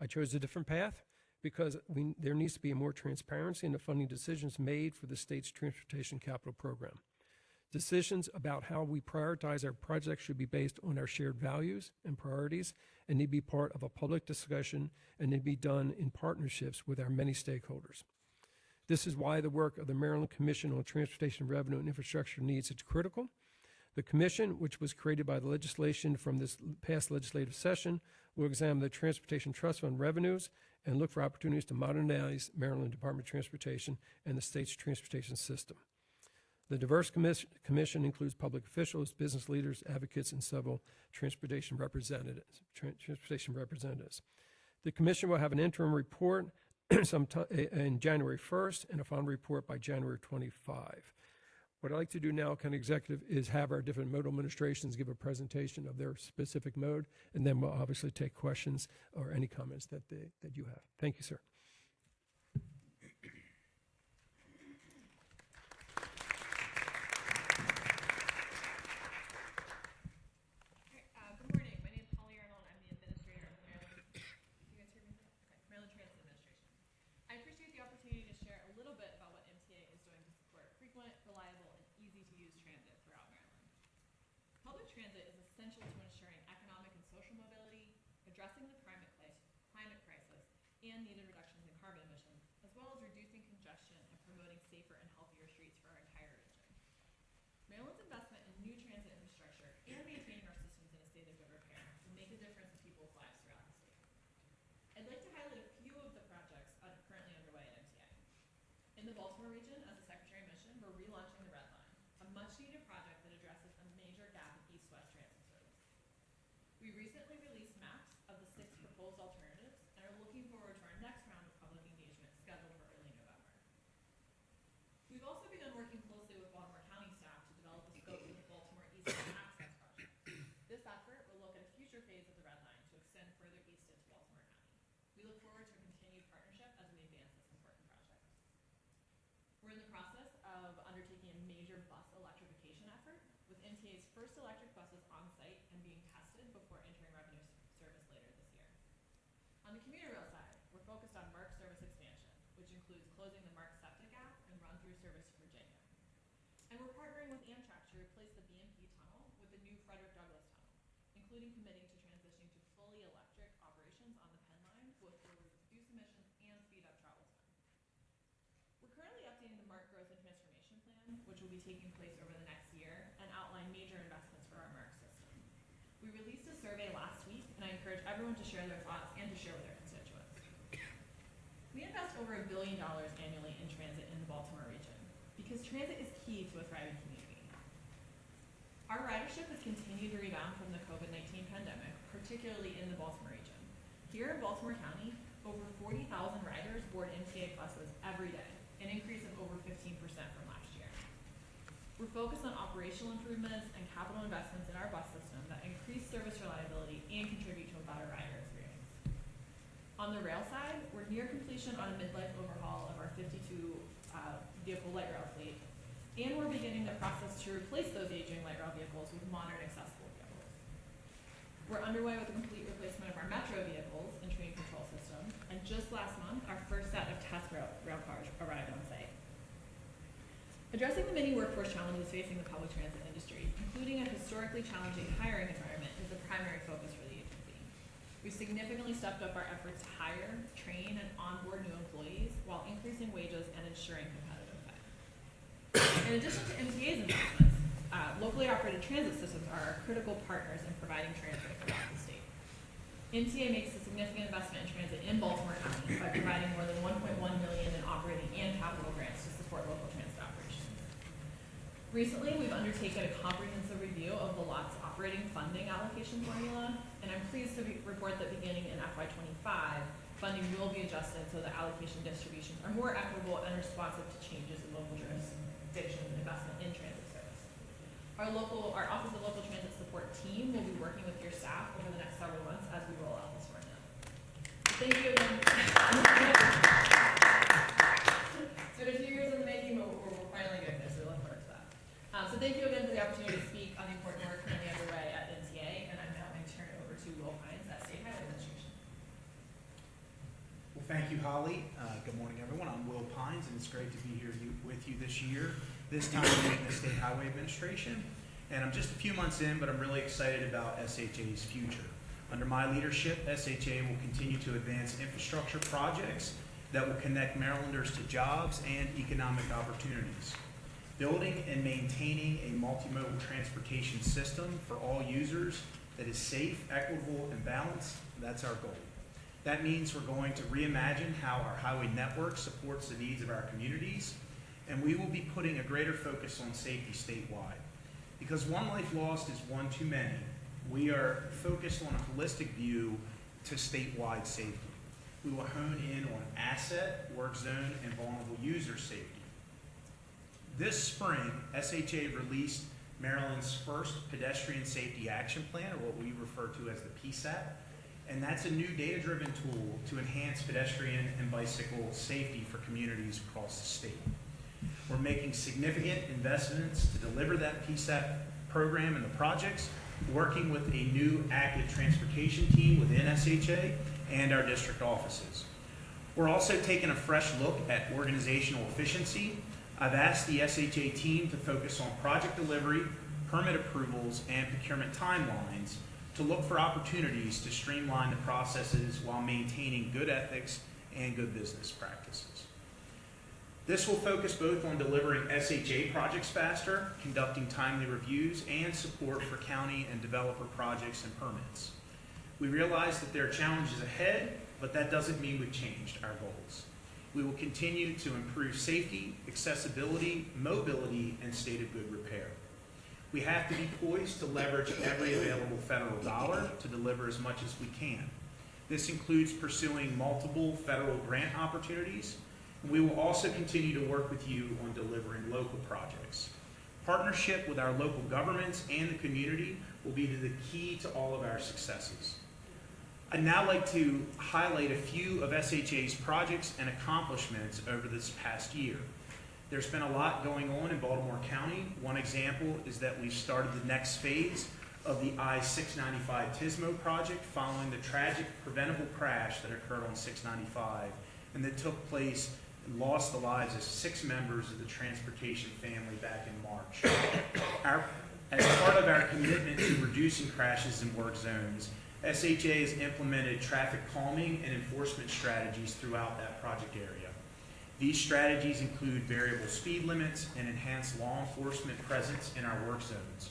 I chose a different path because there needs to be more transparency in the funding decisions made for the state's transportation capital program. Decisions about how we prioritize our projects should be based on our shared values and priorities and need to be part of a public discussion and need to be done in partnerships with our many stakeholders. This is why the work of the Maryland Commission on Transportation Revenue and Infrastructure needs is critical. The commission, which was created by the legislation from this past legislative session, will examine the Transportation Trust Fund revenues and look for opportunities to modernize Maryland Department of Transportation and the state's transportation system. The diverse commission includes public officials, business leaders, advocates, and several transportation representatives. The commission will have an interim report in January 1st and a final report by January 25. What I'd like to do now, County Executive, is have our different modal administrations give a presentation of their specific mode, and then we'll obviously take questions or any comments that you have. Thank you, sir. Good morning. My name is Holly Arnold. I'm the administrator of Maryland. You guys hear me? Okay. Maryland Transit Administration. I appreciate the opportunity to share a little bit about what MTA is doing to support frequent, reliable, and easy-to-use transit throughout Maryland. Public transit is essential to ensuring economic and social mobility, addressing the climate crisis, and needed reductions in carbon emissions, as well as reducing congestion and promoting safer and healthier streets for our entire region. Maryland's investment in new transit infrastructure and maintaining our systems in a state of good repair will make a difference in people's lives throughout the state. I'd like to highlight a few of the projects currently underway at MTA. In the Baltimore region, as the Secretary mentioned, we're relaunching recently released maps of the 6 proposed alternatives and are looking forward to our next round of public engagement scheduled for early November. We've also begun working closely with Baltimore County staff to develop a scope for the Baltimore East Line Access Project. This effort will look at a future phase of the Red Line to extend further east into Baltimore County. We look forward to a continued partnership as we advance this important project. We're in the process of undertaking a major bus electrification effort, with MTA's first electric buses on site and being tested before entering revenue service later this year. On the commuter rail side, we're focused on MARC service expansion, which includes closing the MARC septic gap and run-through service to Virginia. And we're partnering with Amtrak to replace the BMP tunnel with the new Frederick Douglass tunnel, including committing to transitioning to fully electric operations on the Penn line, which will reduce emissions and speed up travel time. We're currently updating the MARC Growth and Transformation Plan, which will be taking place over the next year and outline major investments for our MARC system. We released a survey last week, and I encourage everyone to share their thoughts and to share with their constituents. We invest over $1 billion annually in transit in the Baltimore region because transit is key to a thriving community. Our ridership has continued to rebound from the COVID-19 pandemic, particularly in the Baltimore region. Here in Baltimore County, over 40,000 riders board MTA buses every day, an increase of over 15% from last year. We're focused on operational improvements and capital investments in our bus system that increase service reliability and contribute to a better rider experience. On the rail side, we're near completion on a midlife overhaul of our 52 vehicle light rail fleet, and we're beginning the process to replace those aging light rail vehicles with modern, accessible vehicles. We're underway with the complete replacement of our metro vehicles and train control system, and just last month, our first set of test rail cars arrived on site. Addressing the many workforce challenges facing the public transit industry, including a historically challenging hiring environment, is the primary focus for the agency. We've significantly stepped up our efforts to hire, train, and onboard new employees while increasing wages and ensuring competitive pay. In addition to MTA's investments, locally operated transit systems are our critical partners in providing transit throughout the state. MTA makes a significant investment in transit in Baltimore County by providing more than $1.1 million in operating and capital grants to support local transit operations. Recently, we've undertaken a comprehensive review of the LOT's operating funding allocation formula, and I'm pleased to report that beginning in FY25, funding will be adjusted so that allocation distributions are more equitable and responsive to changes in local jurisdiction investment in transit service. Our Office of Local Transit Support team will be working with your staff over the next several months as we roll out this formula. Thank you again. It's been a few years in the making, but we're finally getting this, so we look forward to that. So thank you again for the opportunity to speak on the important work currently underway at MTA, and I'm now going to turn it over to Will Pines at State Highway Administration. Well, thank you, Holly. Good morning, everyone. I'm Will Pines, and it's great to be here with you this year, this time in the State Highway Administration. And I'm just a few months in, but I'm really excited about SHA's future. Under my leadership, SHA will continue to advance infrastructure projects that will connect Marylanders to jobs and economic opportunities. Building and maintaining a multimodal transportation system for all users that is safe, equitable, and balanced, that's our goal. That means we're going to reimagine how our highway network supports the needs of our communities, and we will be putting a greater focus on safety statewide. Because one life lost is one too many, we are focused on a holistic view to statewide safety. We will hone in on asset, work zone, and vulnerable user safety. This spring, SHA released Maryland's first Pedestrian Safety Action Plan, or what we refer to as the PSAP, and that's a new data-driven tool to enhance pedestrian and bicycle safety for communities across the state. We're making significant investments to deliver that PSAP program and the projects, working with a new active transportation team within SHA and our district offices. We're also taking a fresh look at organizational efficiency. I've asked the SHA team to focus on project delivery, permit approvals, and procurement timelines to look for opportunities to streamline the processes while maintaining good ethics and good business practices. This will focus both on delivering SHA projects faster, conducting timely reviews, and support for county and developer projects and permits. We realize that there are challenges ahead, but that doesn't mean we've changed our goals. We will continue to improve safety, accessibility, mobility, and state of good repair. We have to be poised to leverage every available federal dollar to deliver as much as we can. This includes pursuing multiple federal grant opportunities. We will also continue to work with you on delivering local projects. Partnership with our local governments and the community will be the key to all of our successes. I'd now like to highlight a few of SHA's projects and accomplishments over this past year. There's been a lot going on in Baltimore County. One example is that we've started the next phase of the I-695 TSMO project following the tragic preventable crash that occurred on 695 and that took place and lost the lives of 6 members of the transportation family back in March. As part of our commitment to reducing crashes in work zones, SHA has implemented traffic calming and enforcement strategies throughout that project area. These strategies include variable speed limits and enhanced law enforcement presence in our work zones.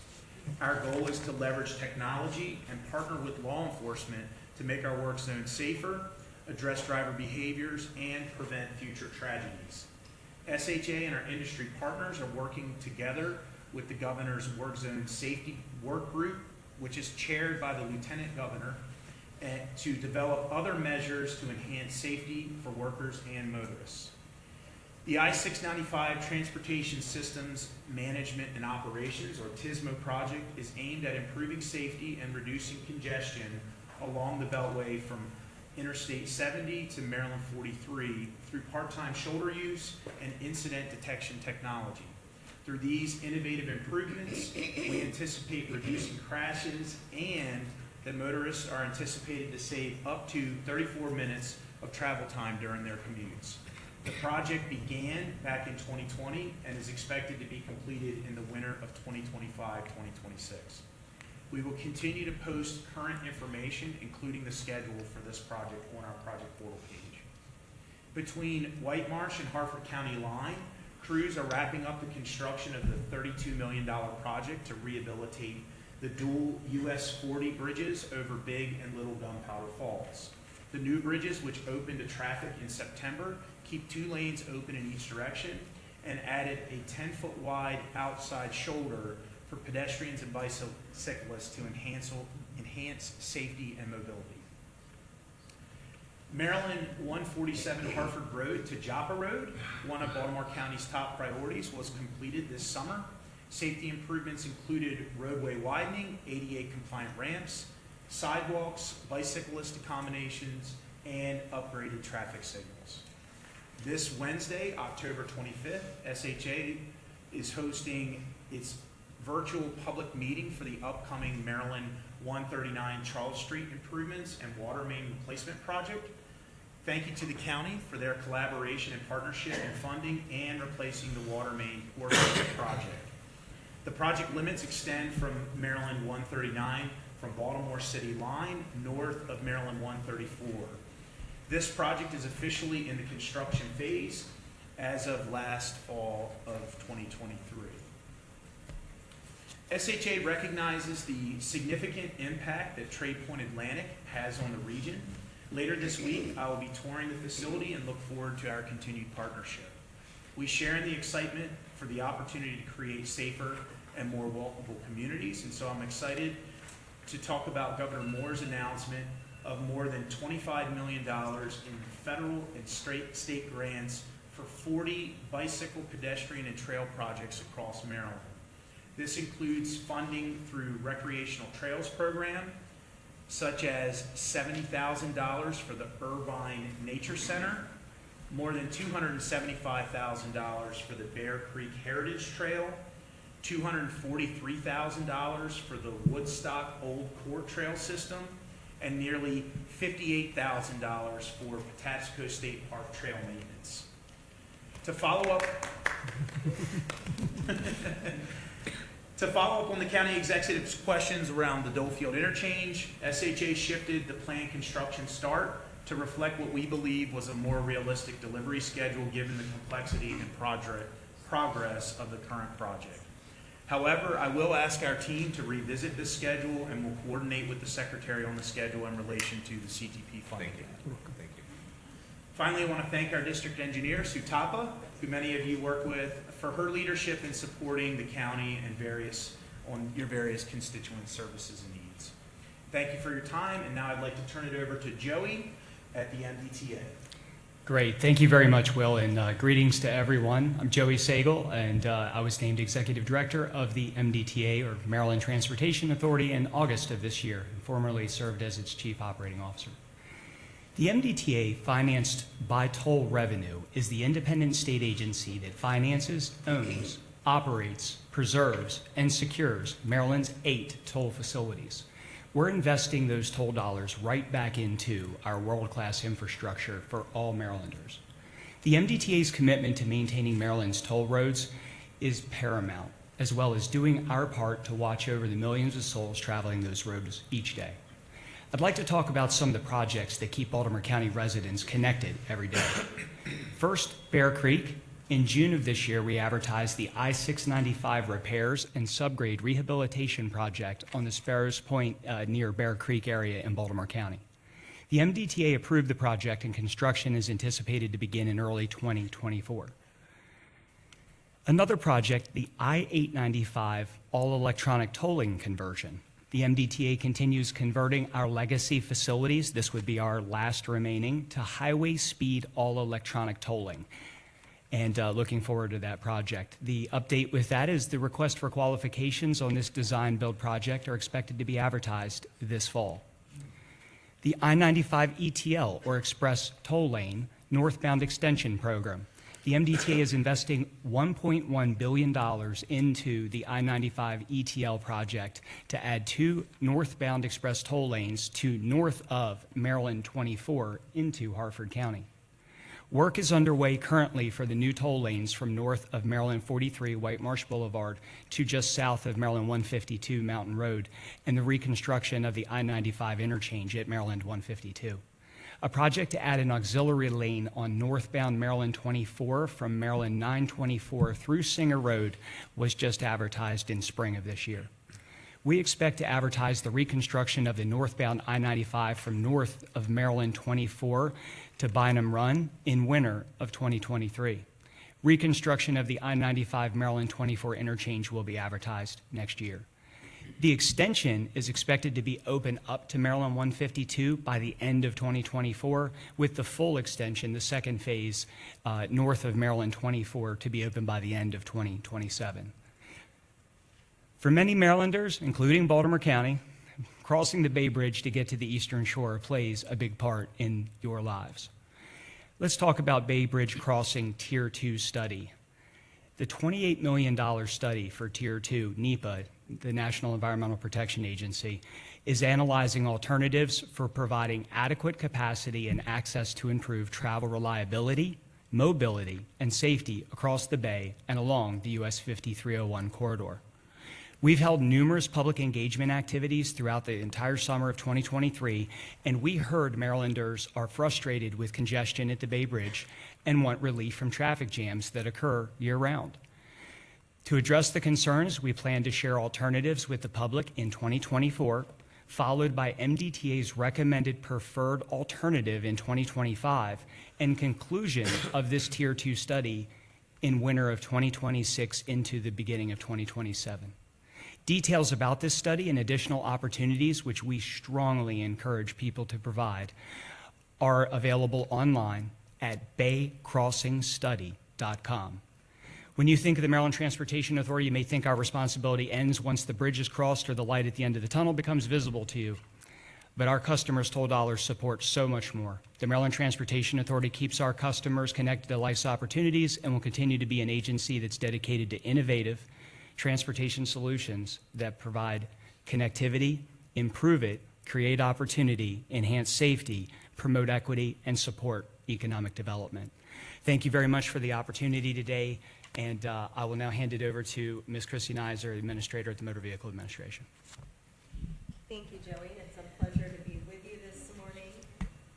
Our goal is to leverage technology and partner with law enforcement to make our work zones safer, address driver behaviors, and prevent future tragedies. SHA and our industry partners are working together with the Governor's Work Zone Safety Work Group, which is chaired by the Lieutenant Governor, to develop other measures to enhance safety for workers and motorists. The I-695 Transportation Systems Management and Operations, or TSMO project, is aimed at improving safety and reducing congestion along the Beltway from Interstate 70 to Maryland 43 through part-time shoulder use and incident detection technology. Through these innovative improvements, we anticipate reducing crashes and that motorists are anticipated to save up to 34 minutes of travel time during their commutes. The project began back in 2020 and is expected to be completed in the winter of 2025-2026. We will continue to post current information, including the schedule for this project, on our project portal page. Between White Marsh and Harford County line, crews are wrapping up the construction of the $32 million project to rehabilitate the dual US 40 bridges over Big and Little Gunpowder Falls. The new bridges, which opened to traffic in September, keep 2 lanes open in each direction and added a 10-foot wide outside shoulder for pedestrians and bicyclists to enhance safety and mobility. Maryland 147 Harford Road to Joppa Road, one of Baltimore County's top priorities, was completed this summer. Safety improvements included roadway widening, ADA compliant ramps, sidewalks, bicyclist accommodations, and upgraded traffic signals. This Wednesday, October 25th, SHA is hosting its virtual public meeting for the upcoming Maryland 139 Charles Street improvements and water main replacement project. Thank you to the county for their collaboration and partnership in funding and replacing the water main portion of the project. The project limits extend from Maryland 139 from Baltimore City line north of Maryland 134. This project is officially in the construction phase as of last fall of 2023. SHA recognizes the significant impact that Trade Point Atlantic has on the region. Later this week, I will be touring the facility and look forward to our continued partnership. We share in the excitement for the opportunity to create safer and more walkable communities, and so I'm excited to talk about Governor Moore's announcement of more than $25 million in federal and state grants for 40 bicycle, pedestrian, and trail projects across Maryland. This includes funding through recreational trails program, such as $70,000 for the Irvine Nature Center, more than $275,000 for the Bear Creek Heritage Trail, $243,000 for the Woodstock Old Court Trail System, and nearly $58,000 for Patapsco State Park trail maintenance. To follow up on the county executive's questions around the Dolefield interchange, SHA shifted the planned construction start to reflect what we believe was a more realistic delivery schedule given the complexity and progress of the current project. However, I will ask our team to revisit this schedule and will coordinate with the Secretary on the schedule in relation to the CTP funding. Thank you. Thank you. Finally, I want to thank our district engineer, Sutapa, who many of you work with, for her leadership in supporting the county and various on your various constituent services and needs. Thank you for your time, and now I'd like to turn it over to Joey at the MDTA. Great. Thank you very much, Will, and greetings to everyone. I'm Joey Sagal, and I was named Executive Director of the MDTA, or Maryland Transportation Authority, in August of this year, and formerly served as its Chief Operating Officer. The MDTA, financed by toll revenue, is the independent state agency that finances, owns, operates, preserves, and secures Maryland's 8 toll facilities. We're investing those toll dollars right back into our world-class infrastructure for all Marylanders. The MDTA's commitment to maintaining Maryland's toll roads is paramount, as well as doing our part to watch over the millions of souls traveling those roads each day. I'd like to talk about some of the projects that keep Baltimore County residents connected every day. First, Bear Creek. In June of this year, we advertised the I-695 repairs and subgrade rehabilitation project on the Sparrows Point near Bear Creek area in Baltimore County. The MDTA approved the project, and construction is anticipated to begin in early 2024. Another project, the I-895 all-electronic tolling conversion. The MDTA continues converting our legacy facilities, this would be our last remaining, to highway speed all-electronic tolling. And looking forward to that project. The update with that is the request for qualifications on this design build project are expected to be advertised this fall. The I-95 ETL, or Express Toll Lane, northbound extension program. The MDTA is investing $1.1 billion into the I-95 ETL project to add 2 northbound express toll lanes to north of Maryland 24 into Harford County. Work is underway currently for the new toll lanes from north of Maryland 43 White Marsh Boulevard to just south of Maryland 152 Mountain Road, and the reconstruction of the I-95 interchange at Maryland 152. A project to add an auxiliary lane on northbound Maryland 24 from Maryland 924 through Singer Road was just advertised in spring of this year. We expect to advertise the reconstruction of the northbound I-95 from north of Maryland 24 to Bynum Run in winter of 2023. Reconstruction of the I-95 Maryland 24 interchange will be advertised next year. The extension is expected to be open up to Maryland 152 by the end of 2024, with the full extension, the second phase, north of Maryland 24, to be open by the end of 2027. For many Marylanders, including Baltimore County, crossing the Bay Bridge to get to the Eastern Shore plays a big part in your lives. Let's talk about Bay Bridge Crossing Tier 2 study. The $28 million study for Tier 2, NEPA, the National Environmental Protection Agency, is analyzing alternatives for providing adequate capacity and access to improve travel reliability, mobility, and safety across the Bay and along the US 5301 corridor. We've held numerous public engagement activities throughout the entire summer of 2023, and we heard Marylanders are frustrated with congestion at the Bay Bridge and want relief from traffic jams that occur year-round. To address the concerns, we plan to share alternatives with the public in 2024, followed by MDTA's recommended preferred alternative in 2025, and conclusion of this Tier 2 study in winter of 2026 into the beginning of 2027. Details about this study and additional opportunities, which we strongly encourage people to provide, are available online at baycrossingstudy.com. When you think of the Maryland Transportation Authority, you may think our responsibility ends once the bridge is crossed or the light at the end of the tunnel becomes visible to you. But our customers' toll dollars support so much more. The Maryland Transportation Authority keeps our customers connected to life's opportunities and will continue to be an agency that's dedicated to innovative transportation solutions that provide connectivity, improve it, create opportunity, enhance safety, promote equity, and support economic development. Thank you very much for the opportunity today, and I will now hand it over to Ms. Christy Nizer, Administrator at the Motor Vehicle Administration. Thank you, Joey. It's a pleasure to be with you this morning.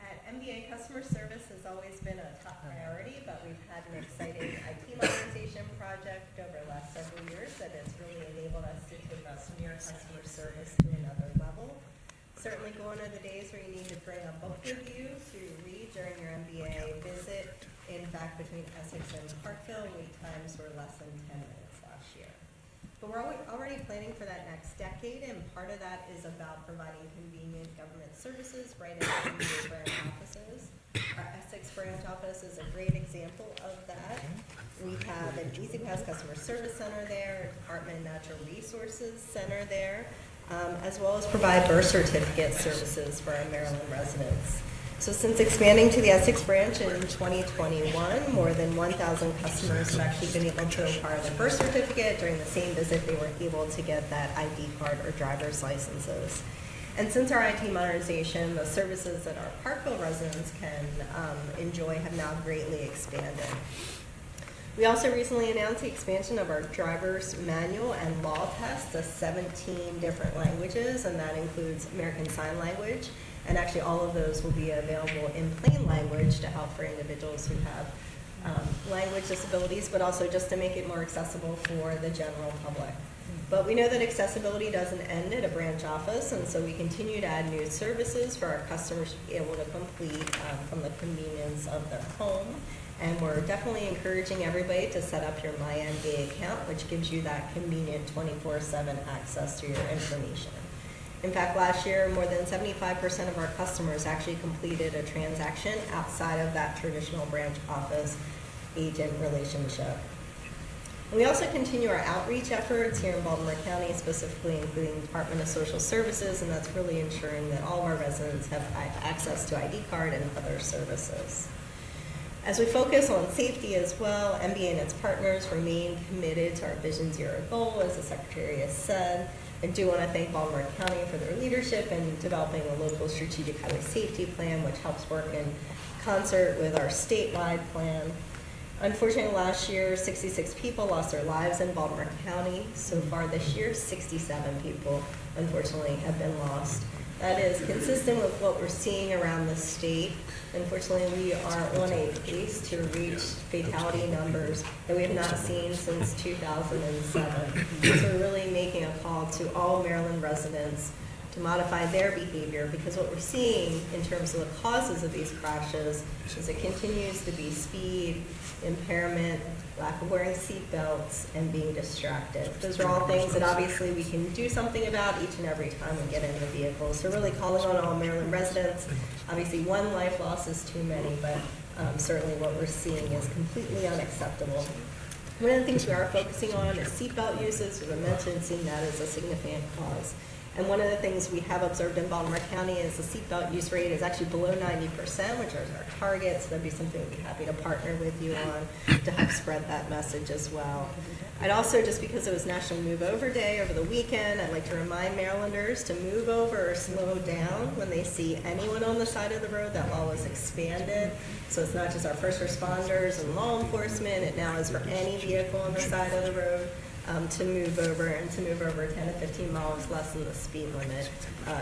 At MBA, customer service has always been a top priority, but we've had an exciting IT modernization project over the last several years that has really enabled us to take us near customer service to another level. Certainly going to the days where you need to bring a book with you to read during your MBA visit. In fact, between Essex and Parkville, wait times were less than 10 minutes last year. But we're already planning for that next decade, and part of that is about providing convenient government services right in our MDA branch offices. Our Essex branch office is a great example of that. We have an Easy Pass Customer Service Center there, a Department of Natural Resources Center there, as well as provide birth certificate services for our Maryland residents. So since expanding to the Essex branch in 2021, more than 1,000 customers have actually been able to acquire their birth certificate. During the same visit, they were able to get that ID card or driver's licenses. And since our IT modernization, the services that our Parkville residents can enjoy have now greatly expanded. We also recently announced the expansion of our driver's manual and law test to 17 different languages, and that includes American Sign Language. And actually all of those will be available in plain language to help for individuals who have language disabilities, but also just to make it more accessible for the general public. But we know that accessibility doesn't end at a branch office, and so we continue to add new services for our customers to be able to complete from the convenience of their home. And we're definitely encouraging everybody to set up your MyMDA account, which gives you that convenient 24/7 access to your information. In fact, last year, more than 75% of our customers actually completed a transaction outside of that traditional branch office agent relationship. And we also continue our outreach efforts here in Baltimore County, specifically including the Department of Social Services, and that's really ensuring that all of our residents have access to ID card and other services. As we focus on safety as well, MBA and its partners remain committed to our Vision Zero goal, as the Secretary has said. I do want to thank Baltimore County for their leadership in developing a local strategic highway safety plan, which helps work in concert with our statewide plan. Unfortunately, last year, 66 people lost their lives in Baltimore County. So far this year, 67 people, unfortunately, have been lost. That is consistent with what we're seeing around the state. Unfortunately, we are on a pace to reach fatality numbers that we have not seen since 2007. So we're really making a call to all Maryland residents to modify their behavior, because what we're seeing in terms of the causes of these crashes is it continues to be speed, impairment, lack of wearing seat belts, and being distracted. Those are all things that obviously we can do something about each and every time we get in the vehicle. So really calling on all Maryland residents. Obviously one life loss is too many, but certainly what we're seeing is completely unacceptable. One of the things we are focusing on is seatbelt uses. As I mentioned, seeing that as a significant cause. And one of the things we have observed in Baltimore County is the seatbelt use rate is actually below 90%, which is our target. So that'd be something we'd be happy to partner with you on to help spread that message as well. I'd also, just because it was National Move Over Day over the weekend, I'd like to remind Marylanders to move over or slow down when they see anyone on the side of the road. That law was expanded. So it's not just our first responders and law enforcement. It now is for any vehicle on the side of the road. To move over, and to move over 10 to 15 miles less than the speed limit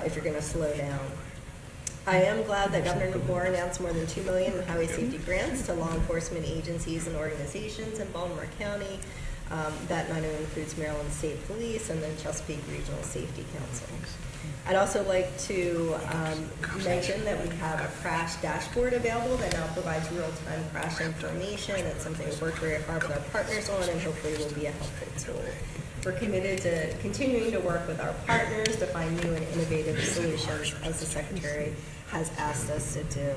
if you're going to slow down. I am glad that Governor Moore announced more than $2 million in highway safety grants to law enforcement agencies and organizations in Baltimore County. That not only includes Maryland State Police and the Chesapeake Regional Safety Council. I'd also like to mention that we have a crash dashboard available that now provides real-time crash information. It's something we've worked very hard with our partners on, and hopefully will be a helpful tool. We're committed to continuing to work with our partners to find new and innovative solutions, as the Secretary has asked us to do.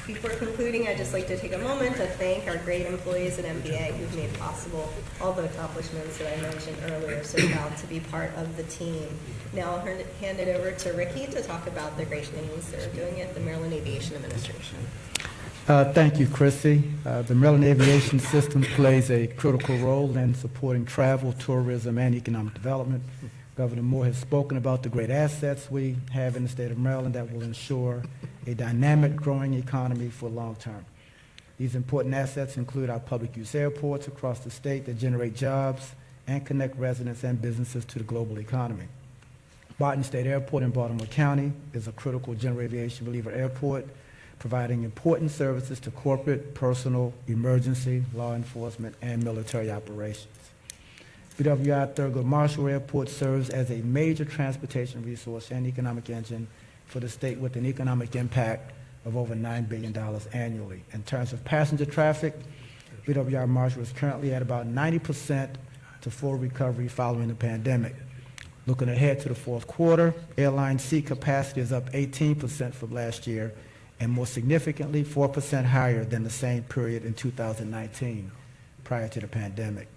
Before concluding, I'd just like to take a moment to thank our great employees at MBA who've made possible all the accomplishments that I mentioned earlier. So proud to be part of the team. Now I'll hand it over to Ricky to talk about the great things they're doing at the Maryland Aviation Administration. Thank you, Chrissy. The Maryland aviation system plays a critical role in supporting travel, tourism, and economic development. Governor Moore has spoken about the great assets we have in the state of Maryland that will ensure a dynamic, growing economy for long term. These important assets include our public use airports across the state that generate jobs and connect residents and businesses to the global economy. Barton State Airport in Baltimore County is a critical general aviation reliever airport, providing important services to corporate, personal, emergency, law enforcement, and military operations. BWI Thurgood Marshall Airport serves as a major transportation resource and economic engine for the state, with an economic impact of over $9 billion annually. In terms of passenger traffic, BWI Marshall is currently at about 90% to full recovery following the pandemic. Looking ahead to the fourth quarter, airline seat capacity is up 18% from last year, and more significantly, 4% higher than the same period in 2019, prior to the pandemic.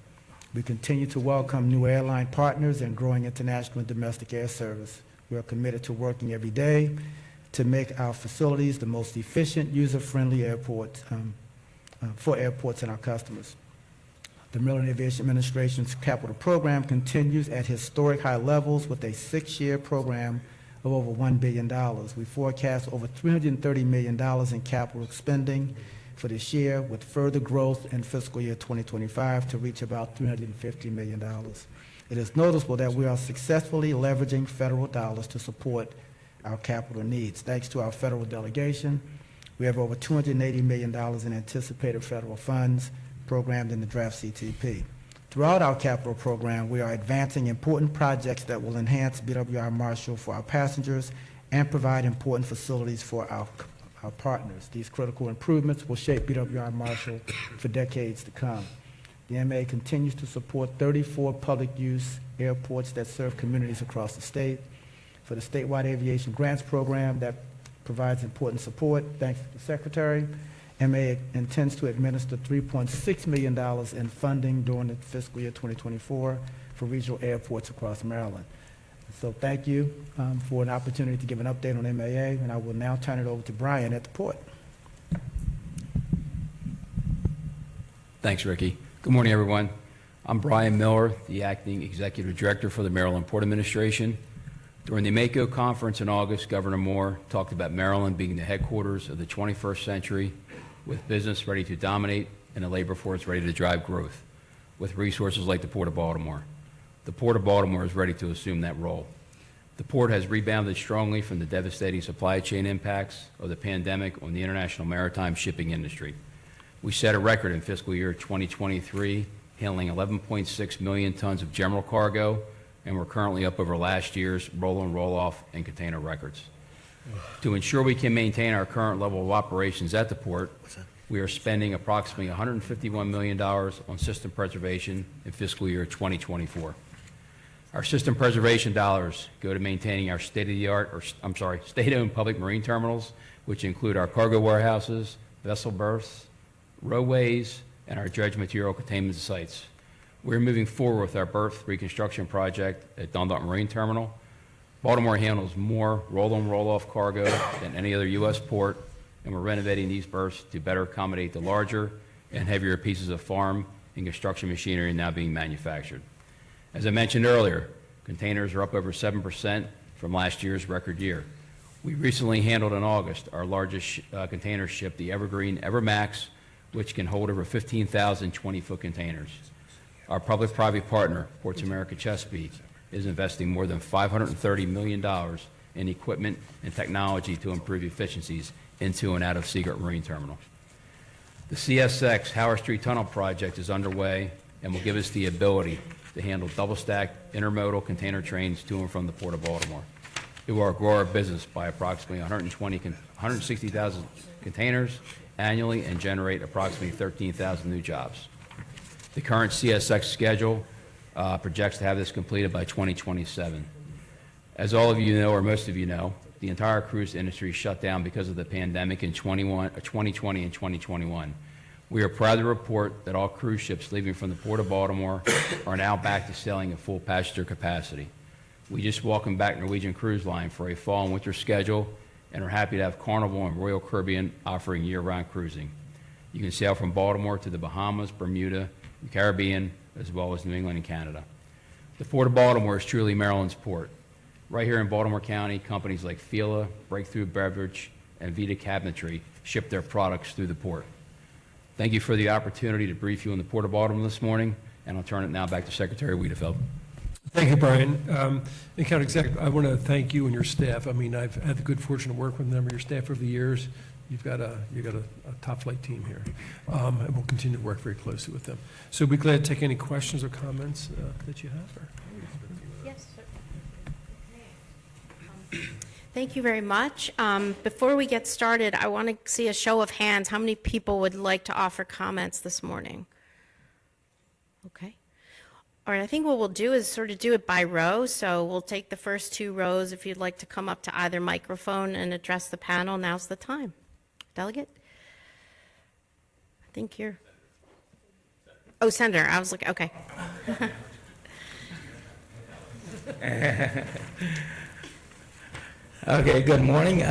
We continue to welcome new airline partners and growing international and domestic air service. We are committed to working every day to make our facilities the most efficient, user-friendly airports for airports and our customers. The Maryland Aviation Administration's capital program continues at historic high levels with a 6-year program of over $1 billion. We forecast over $330 million in capital spending for this year, with further growth in fiscal year 2025 to reach about $350 million. It is noticeable that we are successfully leveraging federal dollars to support our capital needs. Thanks to our federal delegation, we have over $280 million in anticipated federal funds programmed in the draft CTP. Throughout our capital program, we are advancing important projects that will enhance BWI Marshall for our passengers and provide important facilities for our partners. These critical improvements will shape BWI Marshall for decades to come. The MA continues to support 34 public use airports that serve communities across the state. For the statewide aviation grants program that provides important support, thanks to the Secretary, MA intends to administer $3.6 million in funding during the fiscal year 2024 for regional airports across Maryland. So thank you for an opportunity to give an update on MAA, and I will now turn it over to Brian at the port. Thanks, Ricky. Good morning, everyone. I'm Brian Miller, the Acting Executive Director for the Maryland Port Administration. During the MACO conference in August, Governor Moore talked about Maryland being the headquarters of the 21st century, with business ready to dominate and a labor force ready to drive growth, with resources like the Port of Baltimore. The Port of Baltimore is ready to assume that role. The port has rebounded strongly from the devastating supply chain impacts of the pandemic on the international maritime shipping industry. We set a record in fiscal year 2023, handling 11.6 million tons of general cargo, and we're currently up over last year's roll and roll off and container records. To ensure we can maintain our current level of operations at the port, we are spending approximately $151 million on system preservation in fiscal year 2024. Our system preservation dollars go to maintaining our state-owned public marine terminals, which include our cargo warehouses, vessel berths, roadways, and our dredge material containment sites. We're moving forward with our berth reconstruction project at Dundalk Marine Terminal. Baltimore handles more roll-on, roll-off cargo than any other U.S. port, and we're renovating these berths to better accommodate the larger and heavier pieces of farm and construction machinery now being manufactured. As I mentioned earlier, containers are up over 7% from last year's record year. We recently handled in August our largest container ship, the Evergreen EverMax, which can hold over 15,000 20-foot containers. Our public-private partner, Ports America Chesapeake, is investing more than $530 million in equipment and technology to improve efficiencies into and out of Seagirt Marine Terminal. The CSX Howard Street Tunnel project is underway and will give us the ability to handle double-stacked intermodal container trains to and from the Port of Baltimore. It will grow our business by approximately 160,000 containers annually and generate approximately 13,000 new jobs. The current CSX schedule projects to have this completed by 2027. As all of you know, or most of you know, the entire cruise industry shut down because of the pandemic in 2020 and 2021. We are proud to report that all cruise ships leaving from the Port of Baltimore are now back to sailing at full passenger capacity. We just welcomed back Norwegian Cruise Line for a fall and winter schedule and are happy to have Carnival and Royal Caribbean offering year-round cruising. You can sail from Baltimore to the Bahamas, Bermuda, the Caribbean, as well as New England and Canada. The Port of Baltimore is truly Maryland's port. Right here in Baltimore County, companies like Fila, Breakthrough Beverage, and Vita Cabinetry ship their products through the port. Thank you for the opportunity to brief you on the Port of Baltimore this morning, and I'll turn it now back to Secretary Wiedefeld. Thank you, Brian. And County Executive, I want to thank you and your staff. I mean, I've had the good fortune to work with a number of your staff over the years. You've got a top-flight team here, and we'll continue to work very closely with them. So we'd be glad to take any questions or comments that you have. Yes, sir. Thank you very much. Before we get started, I want to see a show of hands. How many people would like to offer comments this morning? Okay. All right, I think what we'll do is sort of do it by row. So we'll take the first 2 rows. If you'd like to come up to either microphone and address the panel, now's the time. Delegate? I think you're... Oh, Senator. I was looking, okay. Okay, good morning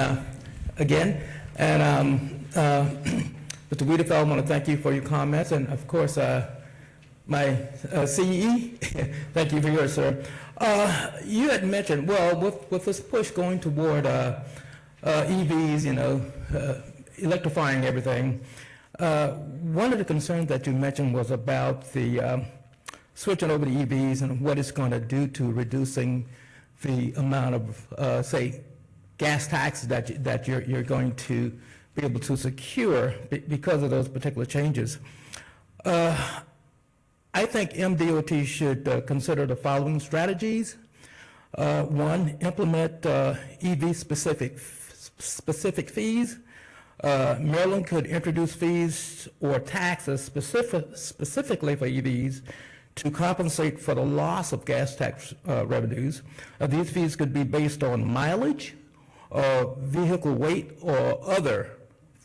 again. And Mr. Wiedefeld, I want to thank you for your comments. And of course, my CE, thank you for yours, sir. You had mentioned, well, with this push going toward EVs, electrifying everything, one of the concerns that you mentioned was about the switching over to EVs and what it's going to do to reducing the amount of, say, gas taxes that you're going to be able to secure because of those particular changes. I think MDOT should consider the following strategies. One, implement EV-specific fees. Maryland could introduce fees or taxes specifically for EVs to compensate for the loss of gas tax revenues. These fees could be based on mileage, vehicle weight, or other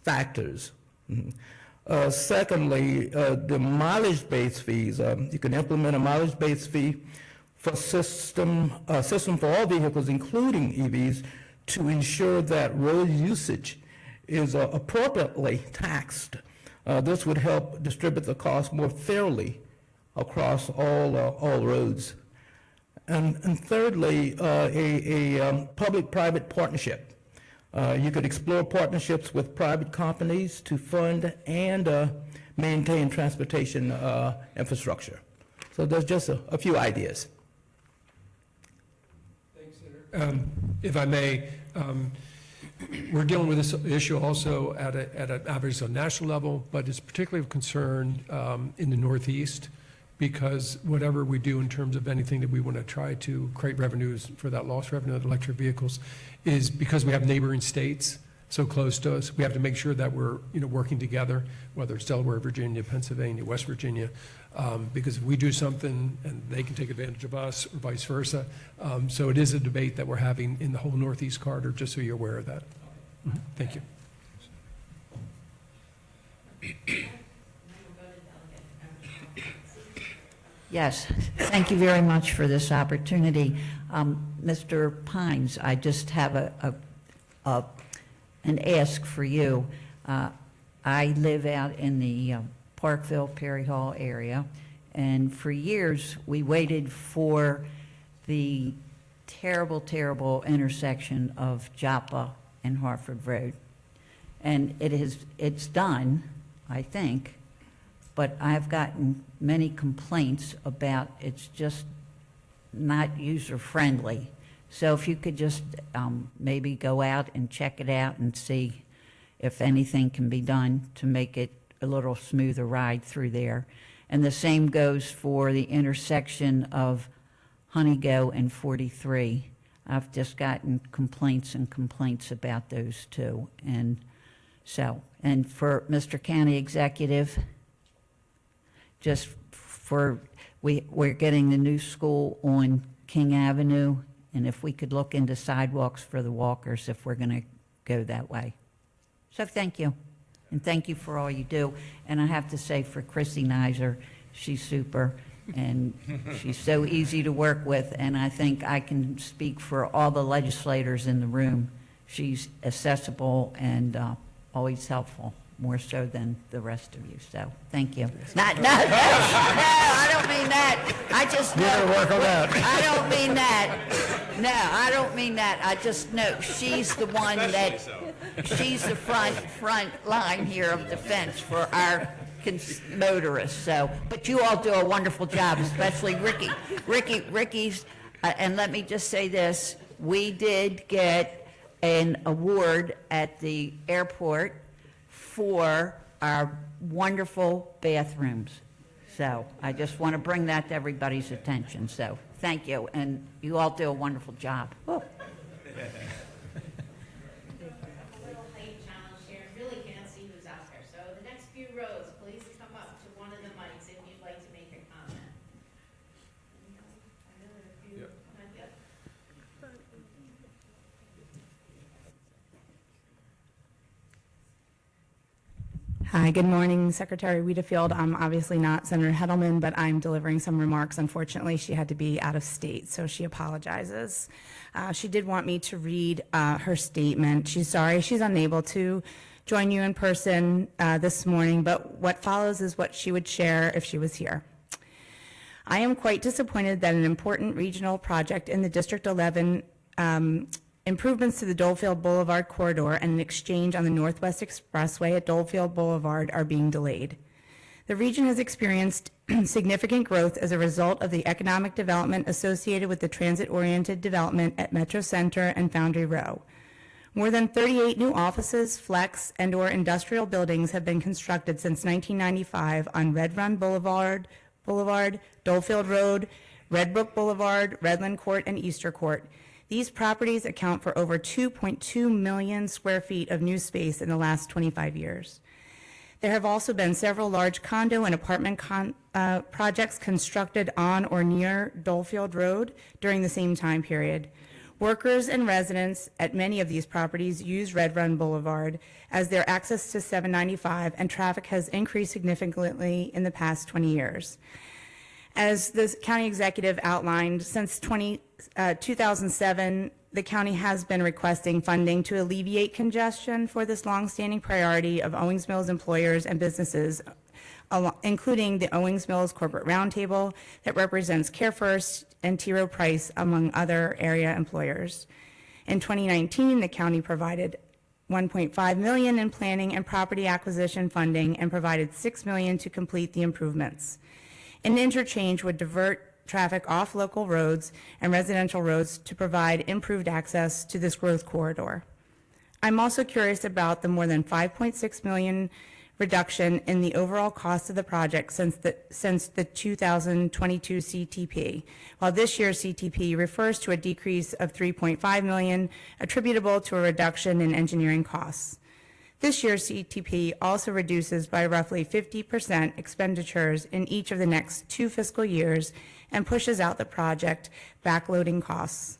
factors. Secondly, the mileage-based fees. You can implement a mileage-based fee for system for all vehicles, including EVs, to ensure that road usage is appropriately taxed. This would help distribute the cost more fairly across all roads. And thirdly, a public-private partnership. You could explore partnerships with private companies to fund and maintain transportation infrastructure. So there's just a few ideas. Thanks, Senator. If I may, we're dealing with this issue also at an obviously national level, but it's particularly of concern in the Northeast, because whatever we do in terms of anything that we want to try to create revenues for that lost revenue of electric vehicles is because we have neighboring states so close to us. We have to make sure that we're working together, whether it's Delaware, Virginia, Pennsylvania, West Virginia, because if we do something and they can take advantage of us or vice versa. So it is a debate that we're having in the whole Northeast corridor, just so you're aware of that. Thank you. Yes, thank you very much for this opportunity. Mr. Pines, I just have an ask for you. I live out in the Parkville, Perry Hall area, and for years we waited for the terrible, terrible intersection of Joppa and Hartford Road. And it's done, I think, but I've gotten many complaints about it's just not user-friendly. So if you could just maybe go out and check it out and see if anything can be done to make it a little smoother ride through there. And the same goes for the intersection of Honeygo and 43. I've just gotten complaints and complaints about those two. And so, and for Mr. County Executive, just for, we're getting the new school on King Avenue, and if we could look into sidewalks for the walkers if we're going to go that way. So thank you, and thank you for all you do. And I have to say, for Chrissy Nizer, she's super, and she's so easy to work with, and I think I can speak for all the legislators in the room. She's accessible and always helpful, more so than the rest of you. So thank you. No, I don't mean that. I just know. I don't mean that. No, I don't mean that. I just know she's the one that, she's the front line here of defense for our motorists. So, but you all do a wonderful job, especially Ricky. Ricky's, and let me just say this: we did get an award at the airport for our wonderful bathrooms. So I just want to bring that to everybody's attention. So thank you, and you all do a wonderful job. Woo. Little height challenge here. Really can't see who's out there. So the next few rows, please come up to one of the mics if you'd like to make a comment. Hi, good morning, Secretary Wiedefield. I'm obviously not Senator Hedelman, but I'm delivering some remarks. Unfortunately, she had to be out of state, so she apologizes. She did want me to read her statement. She's sorry she's unable to join you in person this morning, but what follows is what she would share if she was here. I am quite disappointed that an important regional project in the District 11 improvements to the Dolefield Boulevard corridor and an exchange on the Northwest Expressway at Dolefield Boulevard are being delayed. The region has experienced significant growth as a result of the economic development associated with the transit-oriented development at Metro Center and Foundry Row. More than 38 new offices, flex, and/or industrial buildings have been constructed since 1995 on Red Run Boulevard, Dolefield Road, Red Brook Boulevard, Redland Court, and Easter Court. These properties account for over 2.2 million square feet of new space in the last 25 years. There have also been several large condo and apartment projects constructed on or near Dolefield Road during the same time period. Workers and residents at many of these properties use Red Run Boulevard as their access to 795, and traffic has increased significantly in the past 20 years. As the county executive outlined, since 2007, the county has been requesting funding to alleviate congestion for this longstanding priority of Owings Mills employers and businesses, including the Owings Mills Corporate Roundtable that represents Care First and T. Rowe Price, among other area employers. In 2019, the county provided $1.5 million in planning and property acquisition funding and provided $6 million to complete the improvements. An interchange would divert traffic off local roads and residential roads to provide improved access to this growth corridor. I'm also curious about the more than $5.6 million reduction in the overall cost of the project since the 2022 CTP, while this year's CTP refers to a decrease of $3.5 million attributable to a reduction in engineering costs. This year's CTP also reduces by roughly 50% expenditures in each of the next 2 fiscal years and pushes out the project, backloading costs.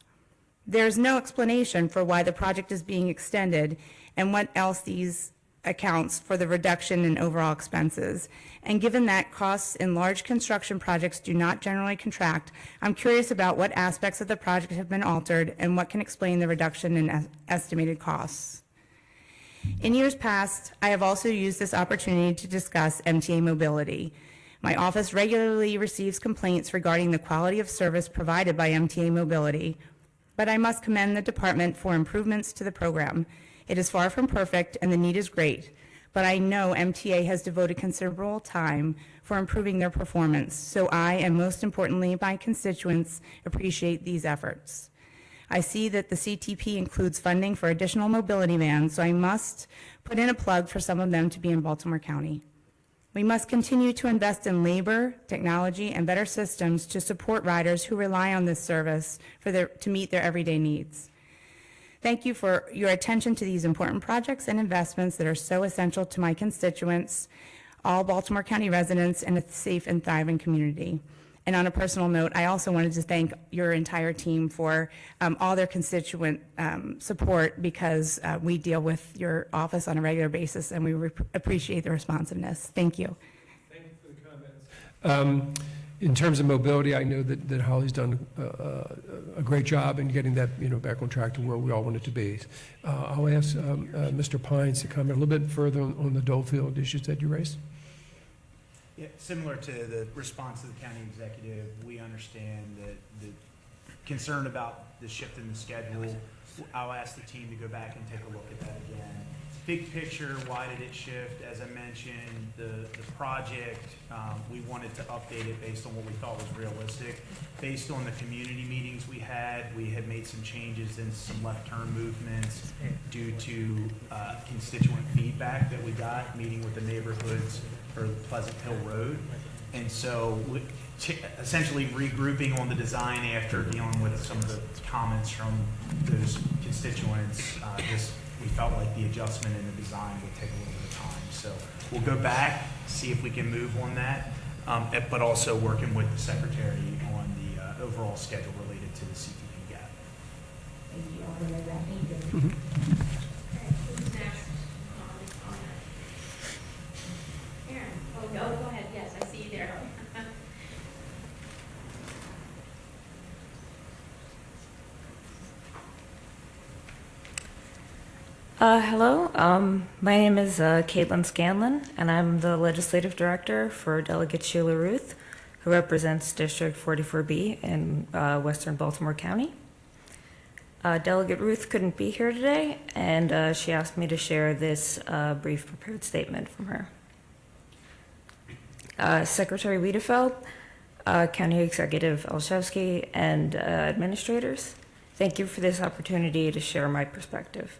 There's no explanation for why the project is being extended and what else these accounts for the reduction in overall expenses. And given that costs in large construction projects do not generally contract, I'm curious about what aspects of the project have been altered and what can explain the reduction in estimated costs. In years past, I have also used this opportunity to discuss MTA mobility. My office regularly receives complaints regarding the quality of service provided by MTA mobility, but I must commend the department for improvements to the program. It is far from perfect and the need is great, but I know MTA has devoted considerable time for improving their performance, so I, and most importantly, my constituents, appreciate these efforts. I see that the CTP includes funding for additional mobility vans, so I must put in a plug for some of them to be in Baltimore County. We must continue to invest in labor, technology, and better systems to support riders who rely on this service to meet their everyday needs. Thank you for your attention to these important projects and investments that are so essential to my constituents, all Baltimore County residents, and a safe and thriving community. And on a personal note, I also wanted to thank your entire team for all their constituent support, because we deal with your office on a regular basis, and we appreciate the responsiveness. Thank you. Thank you for the comments. In terms of mobility, I know that Holly's done a great job in getting that back on track to where we all want it to be. I'll ask Mr. Pines to comment a little bit further on the Dolefield issues that you raised. Yeah, similar to the response of the county executive, we understand that the concern about the shift in the schedule. I'll ask the team to go back and take a look at that again. Big picture, why did it shift? As I mentioned, the project, we wanted to update it based on what we thought was realistic. Based on the community meetings we had made some changes in some left turn movements due to constituent feedback that we got, meeting with the neighborhoods for Pleasant Hill Road. And so essentially regrouping on the design after dealing with some of the comments from those constituents, we felt like the adjustment in the design would take a little bit of time. So we'll go back, see if we can move on that, but also working with the secretary on the overall schedule related to the CTP gap. Thank you. Who's next? Hello, my name is Caitlin Scanlon, and I'm the Legislative Director for Delegate Sheila Ruth, who represents District 44B in Western Baltimore County. Delegate Ruth couldn't be here today, and she asked me to share this brief prepared statement from her. Secretary Wiedefeld, County Executive Olszewski, and administrators, thank you for this opportunity to share my perspective.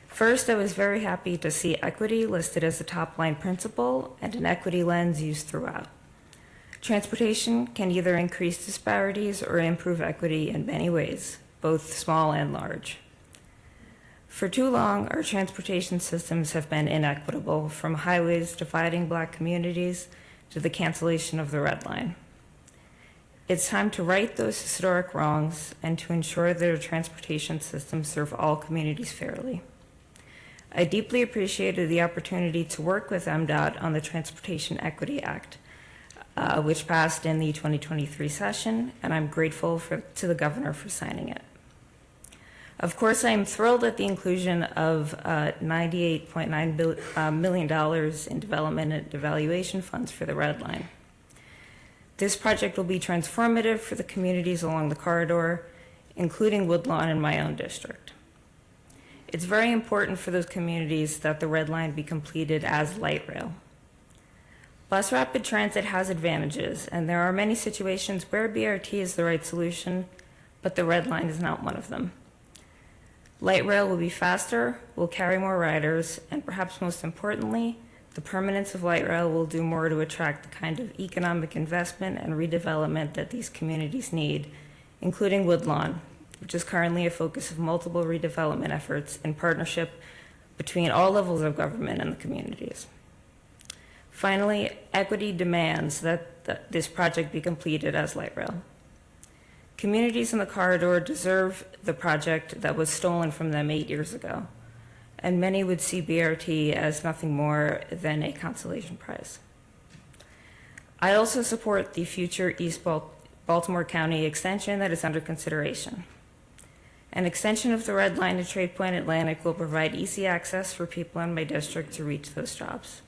First, I was very happy to see equity listed as a top-line principle and an equity lens used throughout. Transportation can either increase disparities or improve equity in many ways, both small and large. For too long, our transportation systems have been inequitable, from highways dividing Black communities to the cancellation of the Red Line. It's time to right those historic wrongs and to ensure that our transportation systems serve all communities fairly. I deeply appreciated the opportunity to work with MDOT on the Transportation Equity Act, which passed in the 2023 session, and I'm grateful to the governor for signing it. Of course, I am thrilled at the inclusion of $98.9 million in development and evaluation funds for the Red Line. This project will be transformative for the communities along the corridor, including Woodlawn in my own district. It's very important for those communities that the Red Line be completed as light rail. Bus rapid transit has advantages, and there are many situations where BRT is the right solution, but the Red Line is not one of them. Light rail will be faster, will carry more riders, and perhaps most importantly, the permanence of light rail will do more to attract the kind of economic investment and redevelopment that these communities need, including Woodlawn, which is currently a focus of multiple redevelopment efforts in partnership between all levels of government and the communities. Finally, equity demands that this project be completed as light rail. Communities in the corridor deserve the project that was stolen from them 8 years ago, and many would see BRT as nothing more than a consolation prize. I also support the future East Baltimore County extension that is under consideration. An extension of the Red Line to Trade Point Atlantic will provide easy access for people in my district to reach those jobs.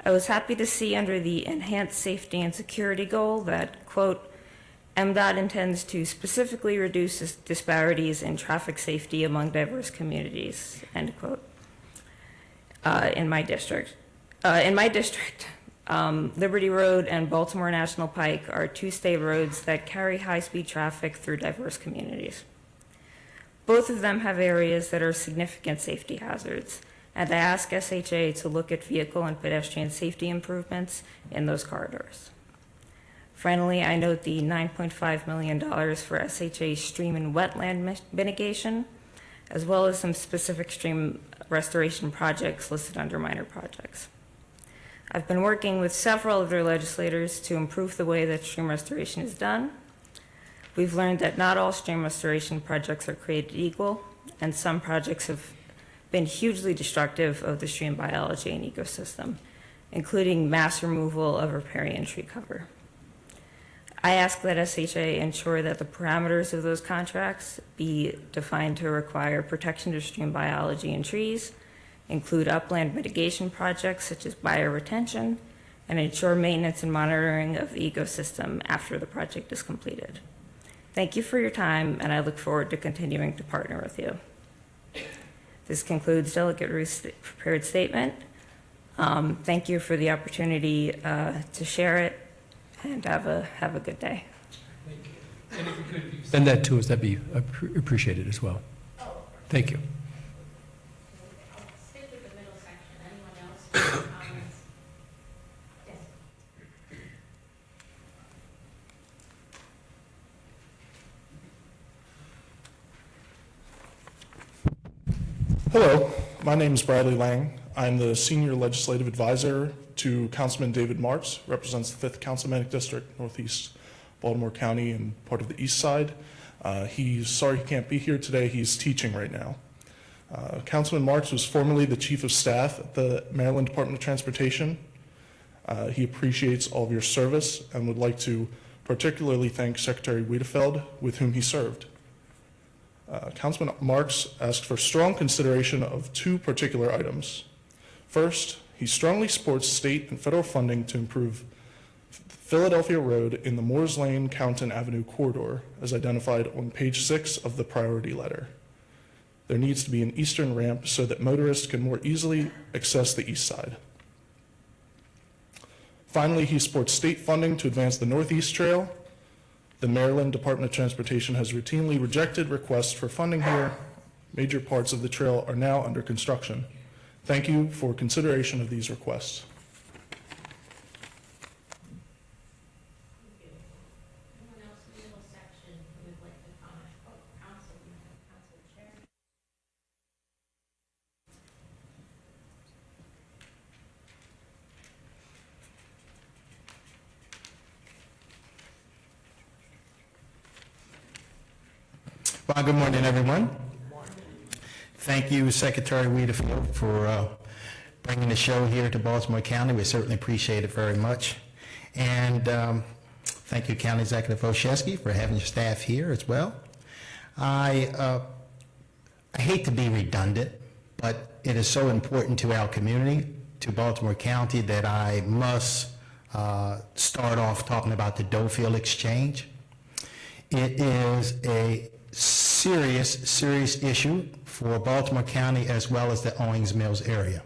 I was happy to see under the enhanced safety and security goal that, quote, MDOT intends to specifically reduce disparities in traffic safety among diverse communities, end quote, in my district. Liberty Road and Baltimore National Pike are two state roads that carry high-speed traffic through diverse communities. Both of them have areas that are significant safety hazards, and I ask SHA to look at vehicle and pedestrian safety improvements in those corridors. Finally, I note the $9.5 million for SHA stream and wetland mitigation, as well as some specific stream restoration projects listed under minor projects. I've been working with several other legislators to improve the way that stream restoration is done. We've learned that not all stream restoration projects are created equal, and some projects have been hugely destructive of the stream biology and ecosystem, including mass removal of riparian tree cover. I ask that SHA ensure that the parameters of those contracts be defined to require protection of stream biology and trees, include upland mitigation projects such as bioretention, and ensure maintenance and monitoring of the ecosystem after the project is completed. Thank you for your time, and I look forward to continuing to partner with you. This concludes Delegate Ruth's prepared statement. Thank you for the opportunity to share it, and have a good day. Thank you. And if you could send that to us, that'd be appreciated as well. Thank you. Stick with the middle section. Anyone else have comments? Yes. Hello, my name is Bradley Lang. I'm the Senior Legislative Advisor to Councilman David Marks, represents the 5th Councilmanic District, Northeast Baltimore County, and part of the East Side. He's sorry he can't be here today. He's teaching right now. Councilman Marks was formerly the Chief of Staff at the Maryland Department of Transportation. He appreciates all of your service and would like to particularly thank Secretary Wiedefeld, with whom he served. Councilman Marks asked for strong consideration of two particular items. First, he strongly supports state and federal funding to improve Philadelphia Road in the Moores Lane Countin Avenue corridor, as identified on page 6 of the priority letter. There needs to be an eastern ramp so that motorists can more easily access the east side. Finally, he supports state funding to advance the Northeast Trail. The Maryland Department of Transportation has routinely rejected requests for funding here. Major parts of the trail are now under construction. Thank you for consideration of these requests. Anyone else in the middle section who would like to comment? Oh, Council, you have Council Chair. Well, good morning, everyone. Thank you, Secretary Weederfield, for bringing the show here to Baltimore County. We certainly appreciate it very much. And thank you, County Executive Olszewski, for having your staff here as well. I hate to be redundant, but it is so important to our community, to Baltimore County, that I must start off talking about the Doefield Exchange. It is a serious issue for Baltimore County as well as the Owings Mills area.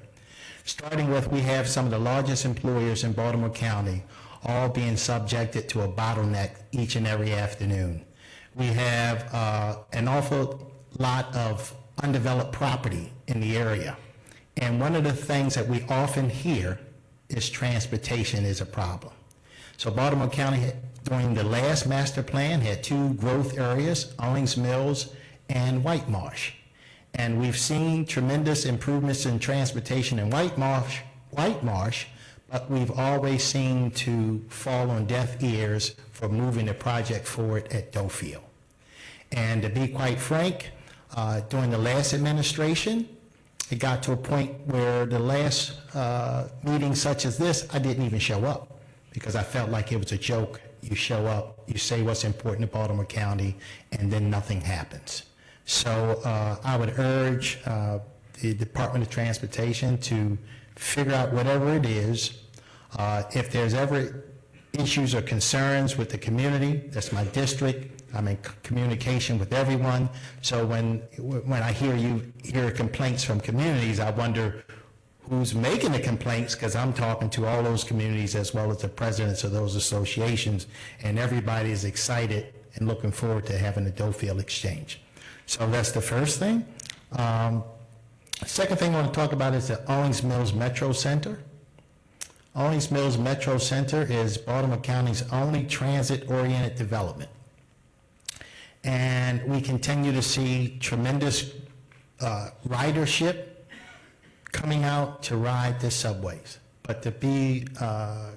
Starting with, we have some of the largest employers in Baltimore County all being subjected to a bottleneck each and every afternoon. We have an awful lot of undeveloped property in the area. And one of the things that we often hear is transportation is a problem. So Baltimore County, during the last master plan, had two growth areas, Owings Mills and White Marsh. And we've seen tremendous improvements in transportation in White Marsh, but we've always seemed to fall on deaf ears for moving the project forward at Doefield. And to be quite frank, during the last administration, it got to a point where the last meeting such as this, I didn't even show up because I felt like it was a joke. You show up, you say what's important to Baltimore County, and then nothing happens. So I would urge the Department of Transportation to figure out whatever it is. If there's ever issues or concerns with the community, that's my district. I'm in communication with everyone. So when I hear complaints from communities, I wonder who's making the complaints, because I'm talking to all those communities as well as the presidents of those associations, and everybody is excited and looking forward to having the Doefield Exchange. So that's the first thing. Second thing I want to talk about is the Owings Mills Metro Center. Owings Mills Metro Center is Baltimore County's only transit-oriented development. And we continue to see tremendous ridership coming out to ride the subways. But to be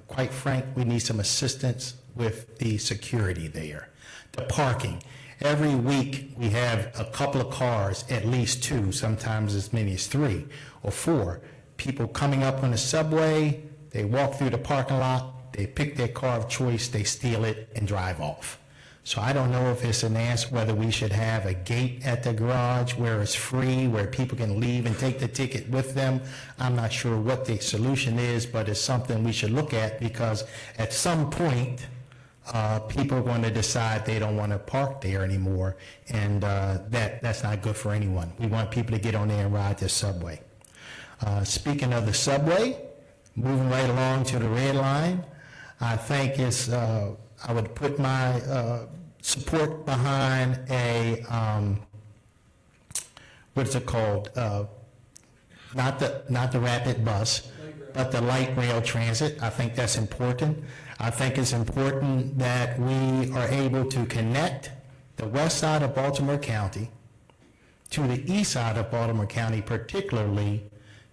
quite frank, we need some assistance with the security there. The parking. Every week we have a couple of cars, at least two, sometimes as many as 3 or 4. People coming up on the subway, they walk through the parking lot, they pick their car of choice, they steal it and drive off. So I don't know if it's an answer whether we should have a gate at the garage where it's free, where people can leave and take the ticket with them. I'm not sure what the solution is, but it's something we should look at, because at some point, people are going to decide they don't want to park there anymore, and that's not good for anyone. We want people to get on there and ride the subway. Speaking of the subway, moving right along to the red line, I think it's I would put my support behind a, what is it called? Not the rapid bus, but the light rail transit. I think that's important. I think it's important that we are able to connect the west side of Baltimore County to the east side of Baltimore County, particularly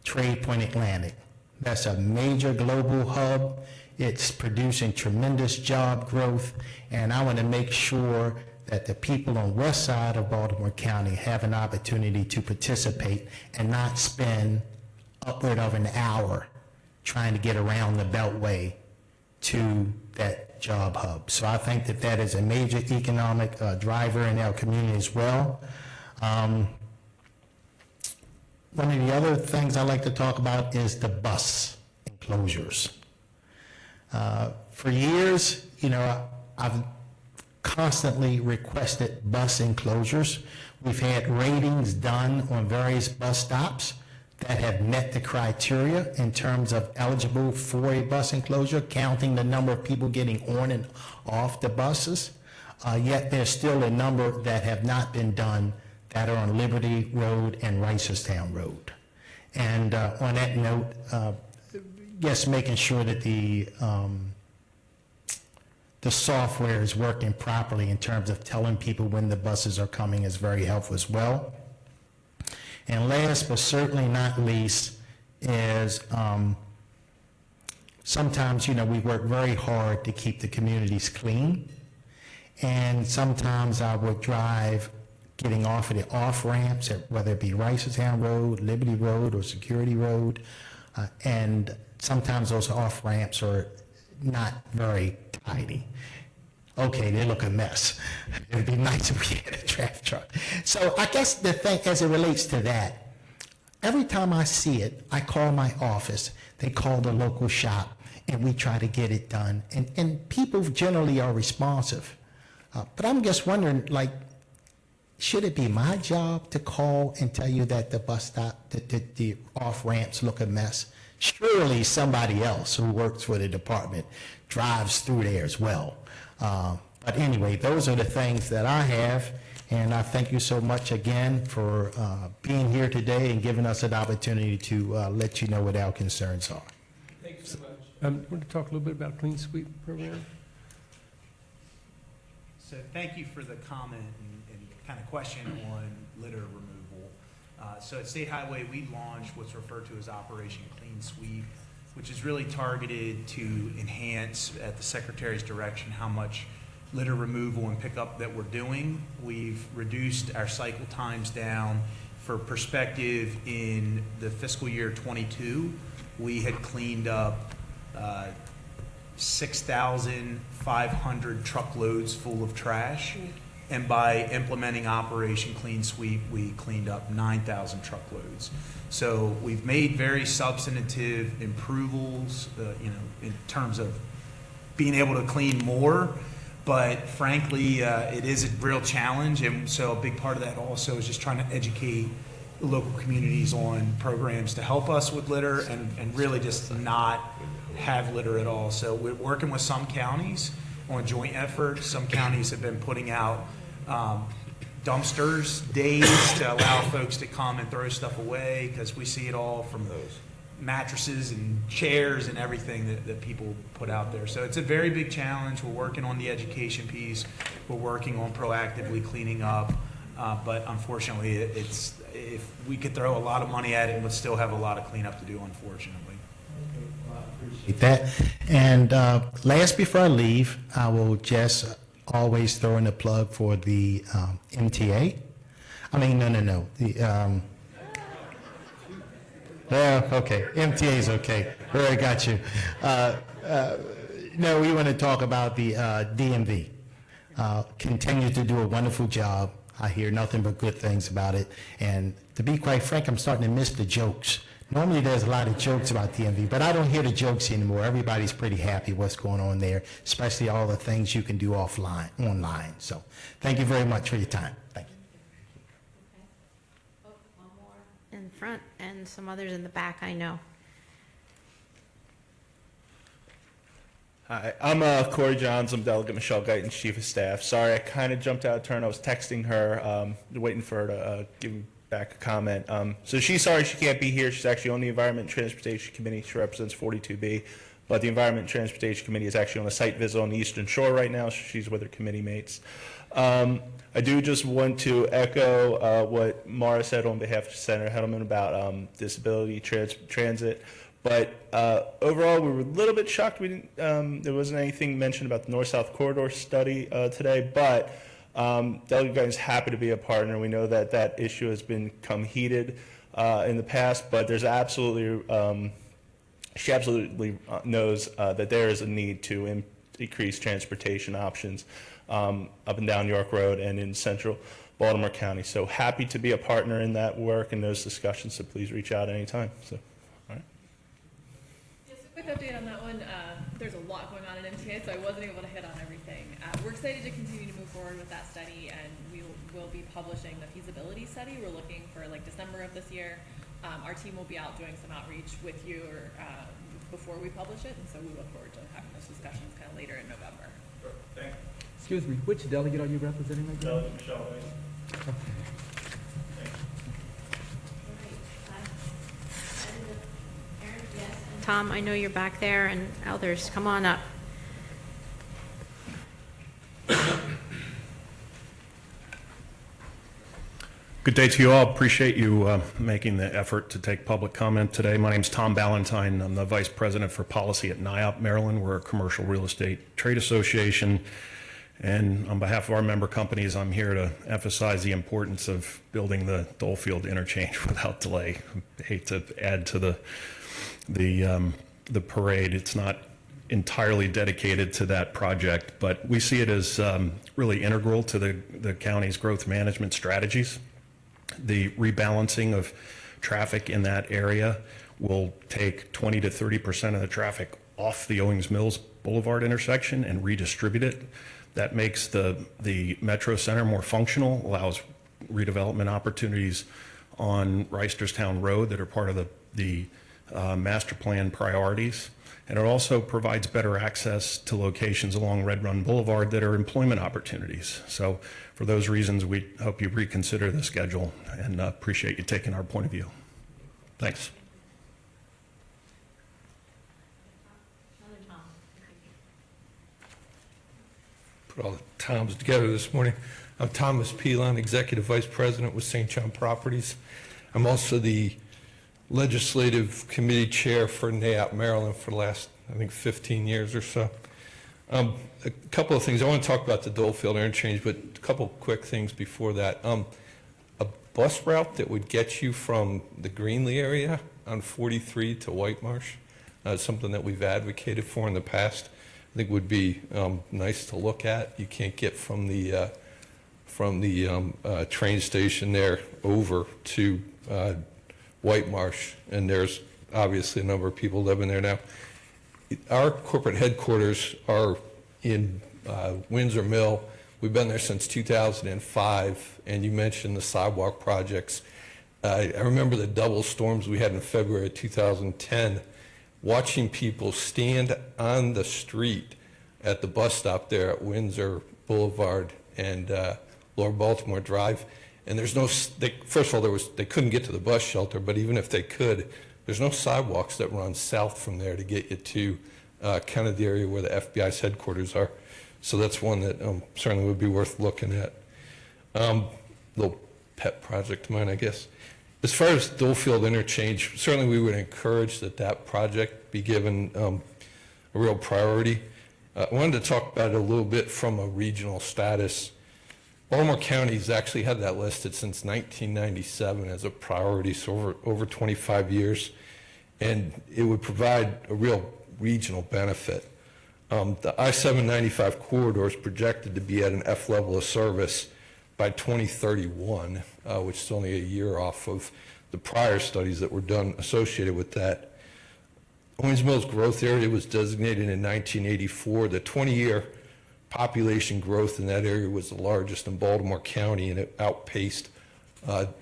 Trade Point Atlantic. That's a major global hub. It's producing tremendous job growth, and I want to make sure that the people on the west side of Baltimore County have an opportunity to participate and not spend upward of an hour trying to get around the Beltway to that job hub. So I think that that is a major economic driver in our community as well. One of the other things I like to talk about is the bus enclosures. For years, I've constantly requested bus enclosures. We've had ratings done on various bus stops that have met the criteria in terms of eligible for a bus enclosure, counting the number of people getting on and off the buses. Yet there's still a number that have not been done that are on Liberty Road and Reisterstown Road. And on that note, yes, making sure that the software is working properly in terms of telling people when the buses are coming is very helpful as well. And last but certainly not least is sometimes, we work very hard to keep the communities clean. And sometimes I would drive getting off of the off-ramps, whether it be Reisterstown Road, Liberty Road, or Security Road. And sometimes those off-ramps are not very tidy. Okay, they look a mess. It'd be nice if we had a trash truck. So I guess the thing as it relates to that, every time I see it, I call my office. They call the local shop, and we try to get it done. And people generally are responsive. But I'm just wondering, should it be my job to call and tell you that the bus stop, the off-ramps look a mess? Surely somebody else who works for the department drives through there as well. But anyway, those are the things that I have, and I thank you so much again for being here today and giving us an opportunity to let you know what our concerns are. Thank you so much. I want to talk a little bit about Clean Sweep program. So thank you for the comment and kind of question on litter removal. So at State Highway, we launched what's referred to as Operation Clean Sweep, which is really targeted to enhance, at the Secretary's direction, how much litter removal and pickup that we're doing. We've reduced our cycle times down. For perspective, in the fiscal year 22, we had cleaned up 6,500 truckloads full of trash. And by implementing Operation Clean Sweep, we cleaned up 9,000 truckloads. So we've made very substantive improvements, in terms of being able to clean more. But frankly, it is a real challenge. And so a big part of that also is just trying to educate the local communities on programs to help us with litter and really just not have litter at all. So we're working with some counties on joint efforts. Some counties have been putting out dumpsters days to allow folks to come and throw stuff away, because we see it all from mattresses and chairs and everything that people put out there. So it's a very big challenge. We're working on the education piece. We're working on proactively cleaning up. But unfortunately, if we could throw a lot of money at it, we'd still have a lot of cleanup to do, unfortunately. That. And last, before I leave, I will just always throw in a plug for the MTA. I mean, no. Okay, MTA is okay. I got you. No, we want to talk about the DMV. Continue to do a wonderful job. I hear nothing but good things about it. And to be quite frank, I'm starting to miss the jokes. Normally there's a lot of jokes about DMV, but I don't hear the jokes anymore. Everybody's pretty happy what's going on there, especially all the things you can do online. So thank you very much for your time. Thank you. One more in front and some others in the back, I know. Hi, I'm Corey Johns. I'm Delegate Michelle Guyton's Chief of Staff. Sorry, I kind of jumped out of turn. I was texting her, waiting for her to give me back a comment. So she's sorry she can't be here. She's actually on the Environment and Transportation Committee. She represents 42B. But the Environment and Transportation Committee is actually on a site visit on the Eastern Shore right now. So she's with her committee mates. I do just want to echo what Mara said on behalf of Senator Hedelman about disability transit. But overall, we were a little bit shocked. We didn't. There wasn't anything mentioned about the North-South Corridor study today. But Delegate Guyton is happy to be a partner. We know that that issue has become heated in the past, but there's absolutely, she absolutely knows that there is a need to increase transportation options up and down York Road and in central Baltimore County. So happy to be a partner in that work and those discussions, so please reach out anytime. So, all right. Just a quick update on that one. There's a lot going on in MTA, so I wasn't able to hit on everything. We're excited to continue to move forward with that study, and we will be publishing the feasibility study. We're looking for like December of this year. Our team will be out doing some outreach with you or before we publish it, and so we look forward to having those discussions kind of later in November. Thank you. Excuse me, which delegate are you representing again? Delegate Michelle White. Tom, I know you're back there, and others, come on up. Good day to you all. Appreciate you making the effort to take public comment today. My name's Tom Ballantyne. I'm the Vice President for Policy at NIOP, Maryland. We're a commercial real estate trade association. And on behalf of our member companies, I'm here to emphasize the importance of building the Dolefield interchange without delay. I hate to add to the parade. It's not entirely dedicated to that project, but we see it as really integral to the county's growth management strategies. The rebalancing of traffic in that area will take 20 to 30% of the traffic off the Owings Mills Boulevard intersection and redistribute it. That makes the Metro Center more functional, allows redevelopment opportunities on Reisterstown Road that are part of the master plan priorities. And it also provides better access to locations along Red Run Boulevard that are employment opportunities. So for those reasons, we hope you reconsider the schedule and appreciate you taking our point of view. Thanks. Put all the Toms together this morning. I'm Thomas Pelon, Executive Vice President with St. John Properties. I'm also the Legislative Committee Chair for NAIOP Maryland for the last, I think, 15 years or so. A couple of things. I want to talk about the Dolefield interchange, but a couple quick things before that. A bus route that would get you from the Greenlee area on 43 to White Marsh, something that we've advocated for in the past, I think would be nice to look at. You can't get from the train station there over to White Marsh, and there's obviously a number of people living there now. Our corporate headquarters are in Windsor Mill. We've been there since 2005, and you mentioned the sidewalk projects. I remember the double storms we had in February of 2010, watching people stand on the street at the bus stop there at Windsor Boulevard and Lower Baltimore Drive. And there's no, first of all, they couldn't get to the bus shelter, but even if they could, there's no sidewalks that run south from there to get you to kind of the area where the FBI's headquarters are. So that's one that certainly would be worth looking at. Little pet project of mine, I guess. As far as Dolefield interchange, certainly we would encourage that project be given a real priority. I wanted to talk about it a little bit from a regional status. Baltimore County's actually had that listed since 1997 as a priority, so over 25 years, and it would provide a real regional benefit. The I-795 corridor is projected to be at an F level of service by 2031, which is only a year off of the prior studies that were done associated with that. Owings Mills growth area was designated in 1984. The 20-year population growth in that area was the largest in Baltimore County, and it outpaced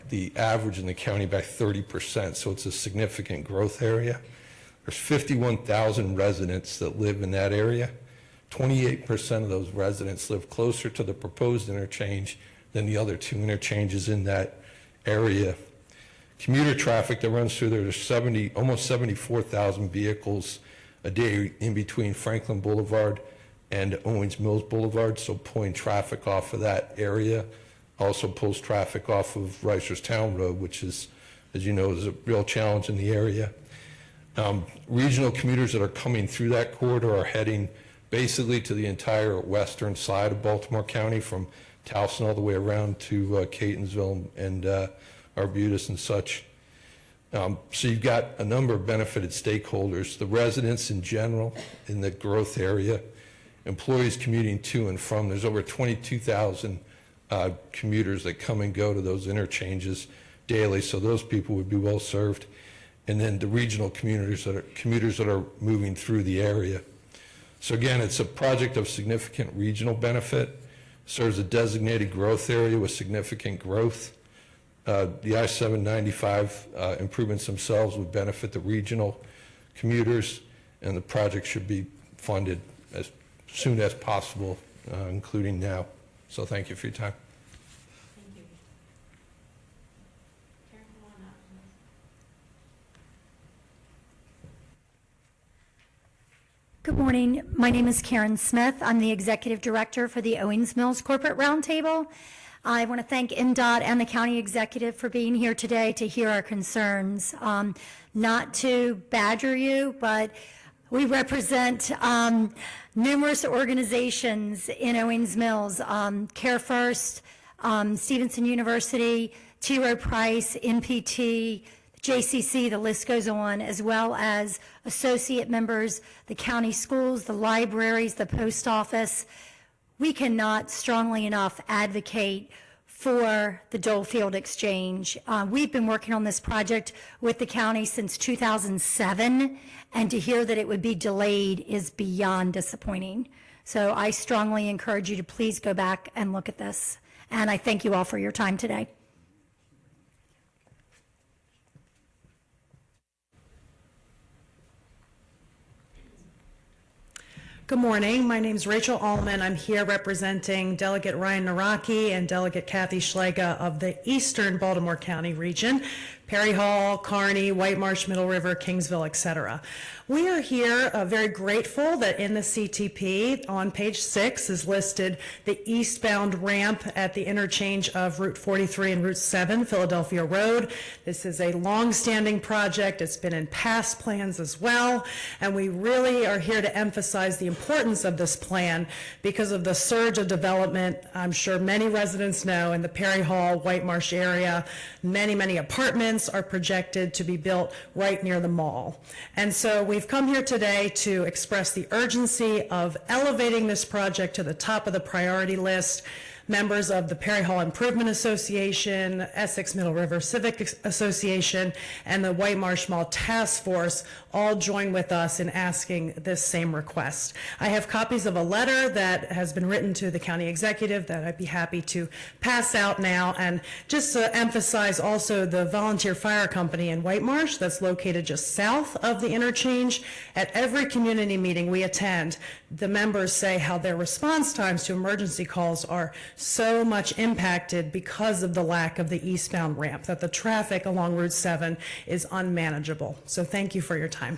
the average in the county by 30%, so it's a significant growth area. There's 51,000 residents that live in that area. 28% of those residents live closer to the proposed interchange than the other two interchanges in that area. Commuter traffic that runs through there, there's almost 74,000 vehicles a day in between Franklin Boulevard and Owings Mills Boulevard, so pulling traffic off of that area also pulls traffic off of Reisterstown Road, which is, as you know, is a real challenge in the area. Regional commuters that are coming through that corridor are heading basically to the entire western side of Baltimore County, from Towson all the way around to Catonsville and Arbutus and such. So you've got a number of benefited stakeholders, the residents in general in the growth area, employees commuting to and from. There's over 22,000 commuters that come and go to those interchanges daily, so those people would be well served. And then the regional commuters that are moving through the area. So again, it's a project of significant regional benefit, serves a designated growth area with significant growth. The I-795 improvements themselves would benefit the regional commuters, and the project should be funded as soon as possible, including now. So thank you for your time. Thank you. Karen, come on up. Good morning. My name is Karen Smith. I'm the Executive Director for the Owings Mills Corporate Roundtable. I want to thank MDOT and the County Executive for being here today to hear our concerns. Not to badger you, but we represent numerous organizations in Owings Mills, Care First, Stevenson University, T. Rowe Price, NPT, JCC, the list goes on, as well as associate members, the county schools, the libraries, the post office. We cannot strongly enough advocate for the Dolefield Exchange. We've been working on this project with the county since 2007, and to hear that it would be delayed is beyond disappointing. So I strongly encourage you to please go back and look at this. And I thank you all for your time today. Good morning. My name is Rachel Allman. I'm here representing Delegate Ryan Naraki and Delegate Kathy Schlega of the Eastern Baltimore County region, Perry Hall, Kearney, White Marsh, Middle River, Kingsville, etc. We are here very grateful that in the CTP on page 6 is listed the eastbound ramp at the interchange of Route 43 and Route 7, Philadelphia Road. This is a long-standing project. It's been in past plans as well, and we really are here to emphasize the importance of this plan because of the surge of development. I'm sure many residents know in the Perry Hall, White Marsh area, many apartments are projected to be built right near the mall. And so we've come here today to express the urgency of elevating this project to the top of the priority list. Members of the Perry Hall Improvement Association, Essex Middle River Civic Association, and the White Marsh Mall Task Force all join with us in asking this same request. I have copies of a letter that has been written to the county executive that I'd be happy to pass out now. And just to emphasize also the volunteer fire company in White Marsh that's located just south of the interchange. At every community meeting we attend, the members say how their response times to emergency calls are so much impacted because of the lack of the eastbound ramp, that the traffic along Route 7 is unmanageable. So thank you for your time.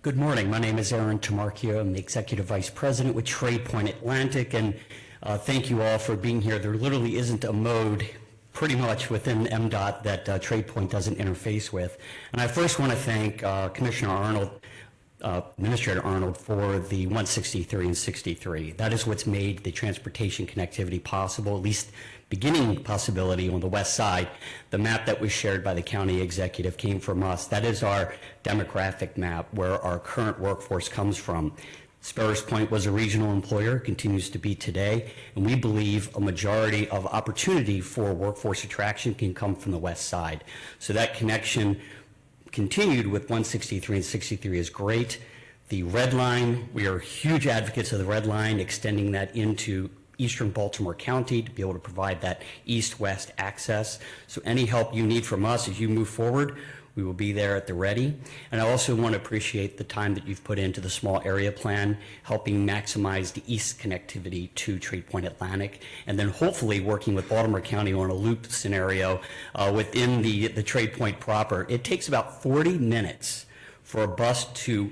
Good morning. My name is Aaron Tamarchio. I'm the Executive Vice President with TradePoint Atlantic, and thank you all for being here. There literally isn't a mode pretty much within MDOT that TradePoint doesn't interface with. And I first want to thank Commissioner Arnold, Administrator Arnold, for the 163 and 63. That is what's made the transportation connectivity possible, at least beginning possibility on the west side. The map that was shared by the county executive came from us. That is our demographic map where our current workforce comes from. Sparrows Point was a regional employer, continues to be today, and we believe a majority of opportunity for workforce attraction can come from the west side. So that connection continued with 163 and 63 is great. The red line, we are huge advocates of the red line, extending that into Eastern Baltimore County to be able to provide that east-west access. So any help you need from us as you move forward, we will be there at the ready. And I also want to appreciate the time that you've put into the small area plan, helping maximize the east connectivity to TradePoint Atlantic, and then hopefully working with Baltimore County on a loop scenario within the TradePoint proper. It takes about 40 minutes for a bus to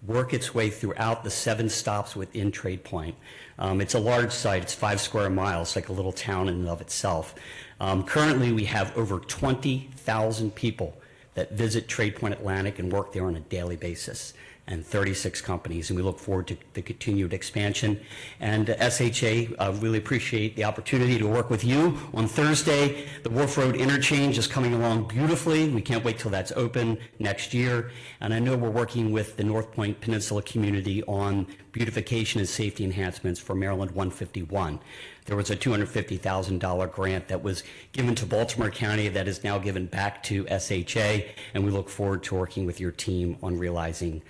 work its way throughout the 7 stops within TradePoint. It's a large site, it's 5 square miles, like a little town in and of itself. Currently we have over 20,000 people that visit TradePoint Atlantic and work there on a daily basis. and 36 companies, and we look forward to the continued expansion. And SHA, really appreciate the opportunity to work with you. On Thursday, the Wharf Road interchange is coming along beautifully. We can't wait till that's open next year. And I know we're working with the North Point Peninsula community on beautification and safety enhancements for Maryland 151. There was a $250,000 grant that was given to Baltimore County that is now given back to SHA, and we look forward to working with your team on realizing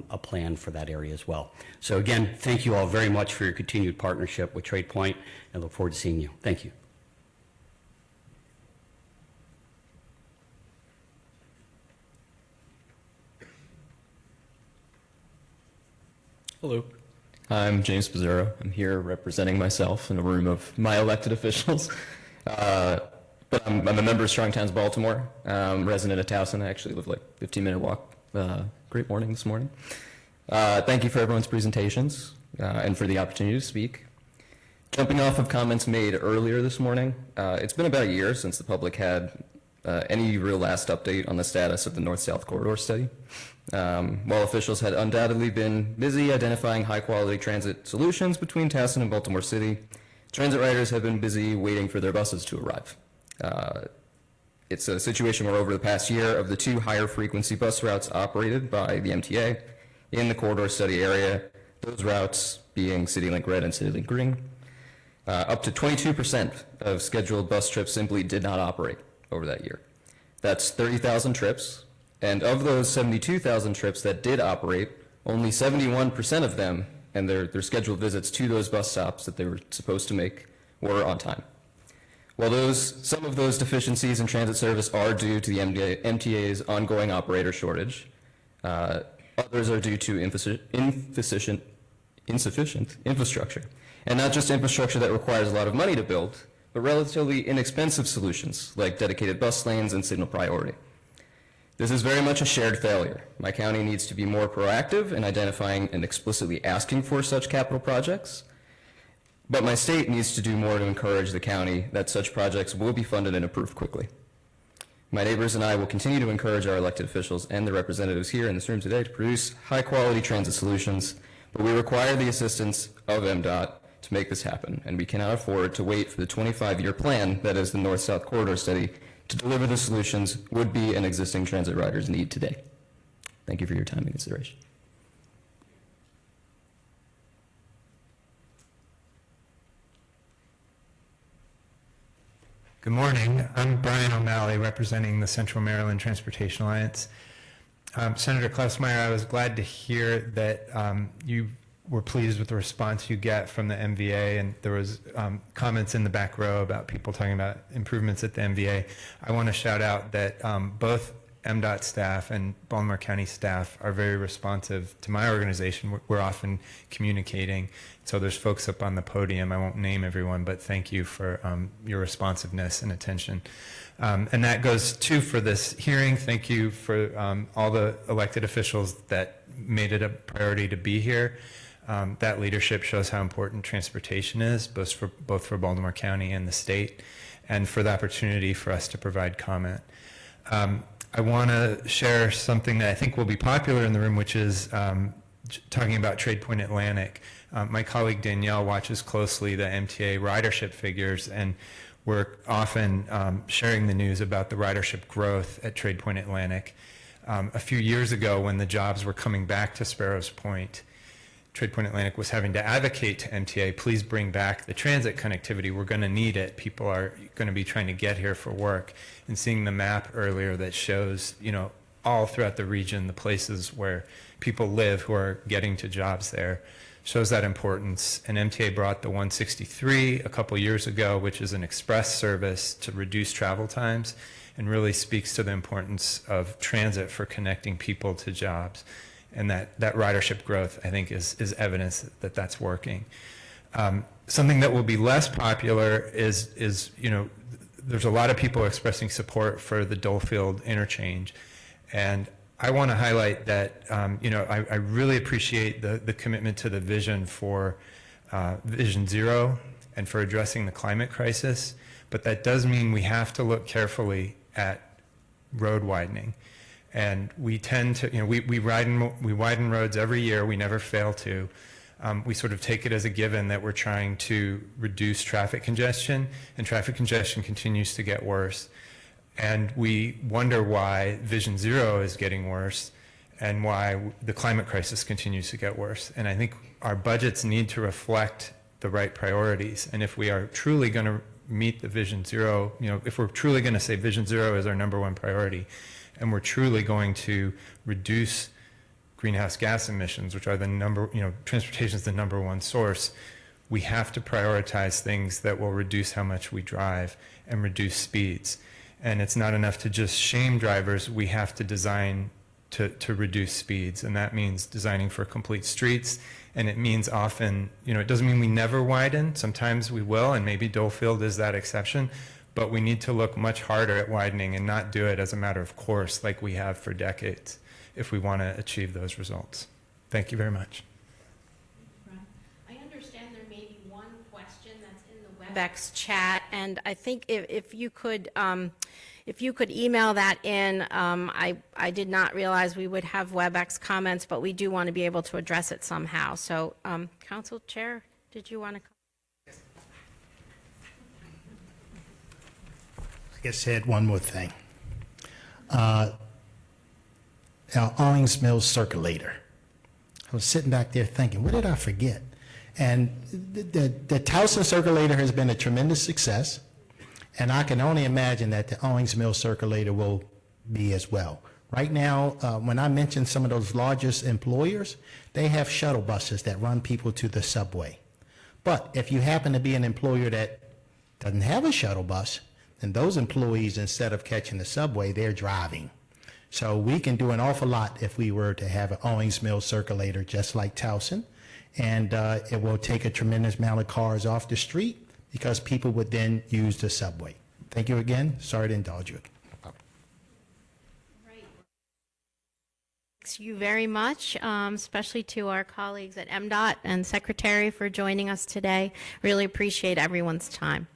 a plan for that area as well. So again, thank you all very much for your continued partnership with Trade Point, and look forward to seeing you. Thank you. Hello, I'm James Pizzaro. I'm here representing myself in a room of my elected officials. But I'm a member of Strong Towns Baltimore, resident of Towson. I actually live like 15-minute walk. Great morning this morning. Thank you for everyone's presentations and for the opportunity to speak. Jumping off of comments made earlier this morning, it's been about a year since the public had any real last update on the status of the North-South Corridor study. While officials had undoubtedly been busy identifying high-quality transit solutions between Towson and Baltimore City, transit riders have been busy waiting for their buses to arrive. It's a situation where over the past year, of the 2 higher frequency bus routes operated by the MTA in the corridor study area, those routes being CityLink Red and CityLink Green, up to 22% of scheduled bus trips simply did not operate over that year. That's 30,000 trips, and of those 72,000 trips that did operate, only 71% of them and their scheduled visits to those bus stops that they were supposed to make were on time. While some of those deficiencies in transit service are due to the MTA's ongoing operator shortage, others are due to insufficient infrastructure. And not just infrastructure that requires a lot of money to build, but relatively inexpensive solutions like dedicated bus lanes and signal priority. This is very much a shared failure. My county needs to be more proactive in identifying and explicitly asking for such capital projects. But my state needs to do more to encourage the county that such projects will be funded and approved quickly. My neighbors and I will continue to encourage our elected officials and the representatives here in this room today to produce high-quality transit solutions, but we require the assistance of MDOT to make this happen, and we cannot afford to wait for the 25-year plan that is the North-South Corridor study to deliver the solutions would-be and existing transit riders need today. Thank you for your time and consideration. Good morning. I'm Brian O'Malley, representing the Central Maryland Transportation Alliance. Senator Klesmeyer, I was glad to hear that you were pleased with the response you get from the MVA, and there was comments in the back row about people talking about improvements at the MVA. I want to shout out that both MDOT staff and Baltimore County staff are very responsive to my organization. We're often communicating. So there's folks up on the podium. I won't name everyone, but thank you for your responsiveness and attention. And that goes too for this hearing. Thank you for all the elected officials that made it a priority to be here. That leadership shows how important transportation is, both for Baltimore County and the state, and for the opportunity for us to provide comment. I want to share something that I think will be popular in the room, which is talking about Trade Point Atlantic. My colleague Danielle watches closely the MTA ridership figures, and we're often sharing the news about the ridership growth at Trade Point Atlantic. A few years ago, when the jobs were coming back to Sparrows Point, Trade Point Atlantic was having to advocate to MTA, please bring back the transit connectivity. We're going to need it. People are going to be trying to get here for work. And seeing the map earlier that shows, all throughout the region, the places where people live who are getting to jobs there, shows that importance. And MTA brought the 163 a couple years ago, which is an express service to reduce travel times, and really speaks to the importance of transit for connecting people to jobs. And that ridership growth, I think, is evidence that that's working. Something that will be less popular is there's a lot of people expressing support for the Dolefield interchange. And I want to highlight that, I really appreciate the commitment to the vision for Vision Zero and for addressing the climate crisis, but that does mean we have to look carefully at road widening. And we tend to, we widen roads every year. We never fail to. We sort of take it as a given that we're trying to reduce traffic congestion, and traffic congestion continues to get worse. And we wonder why Vision Zero is getting worse and why the climate crisis continues to get worse. And I think our budgets need to reflect the right priorities. And if we are truly going to meet the Vision Zero, if we're truly going to say Vision Zero is our #1 priority, and we're truly going to reduce greenhouse gas emissions, which are transportation is the #1 source, we have to prioritize things that will reduce how much we drive and reduce speeds. And it's not enough to just shame drivers. We have to design to reduce speeds, and that means designing for complete streets. And it means often, it doesn't mean we never widen. Sometimes we will, and maybe Dolefield is that exception. But we need to look much harder at widening and not do it as a matter of course like we have for decades if we want to achieve those results. Thank you very much. I understand there may be one question that's in the WebEx chat, and I think if you could email that in, I did not realize we would have WebEx comments, but we do want to be able to address it somehow. So, Council Chair, did you want to? I guess I had one more thing. Our Owings Mills circulator. I was sitting back there thinking, what did I forget? And the Towson circulator has been a tremendous success, and I can only imagine that the Owings Mills circulator will be as well. Right now, when I mentioned some of those largest employers, they have shuttle buses that run people to the subway. But if you happen to be an employer that doesn't have a shuttle bus, then those employees, instead of catching the subway, they're driving. So we can do an awful lot if we were to have an Owings Mills circulator just like Towson, and it will take a tremendous amount of cars off the street because people would then use the subway. Thank you again. Sorry to indulge you. Thanks you very much, especially to our colleagues at MDOT and Secretary for joining us today. Really appreciate everyone's time.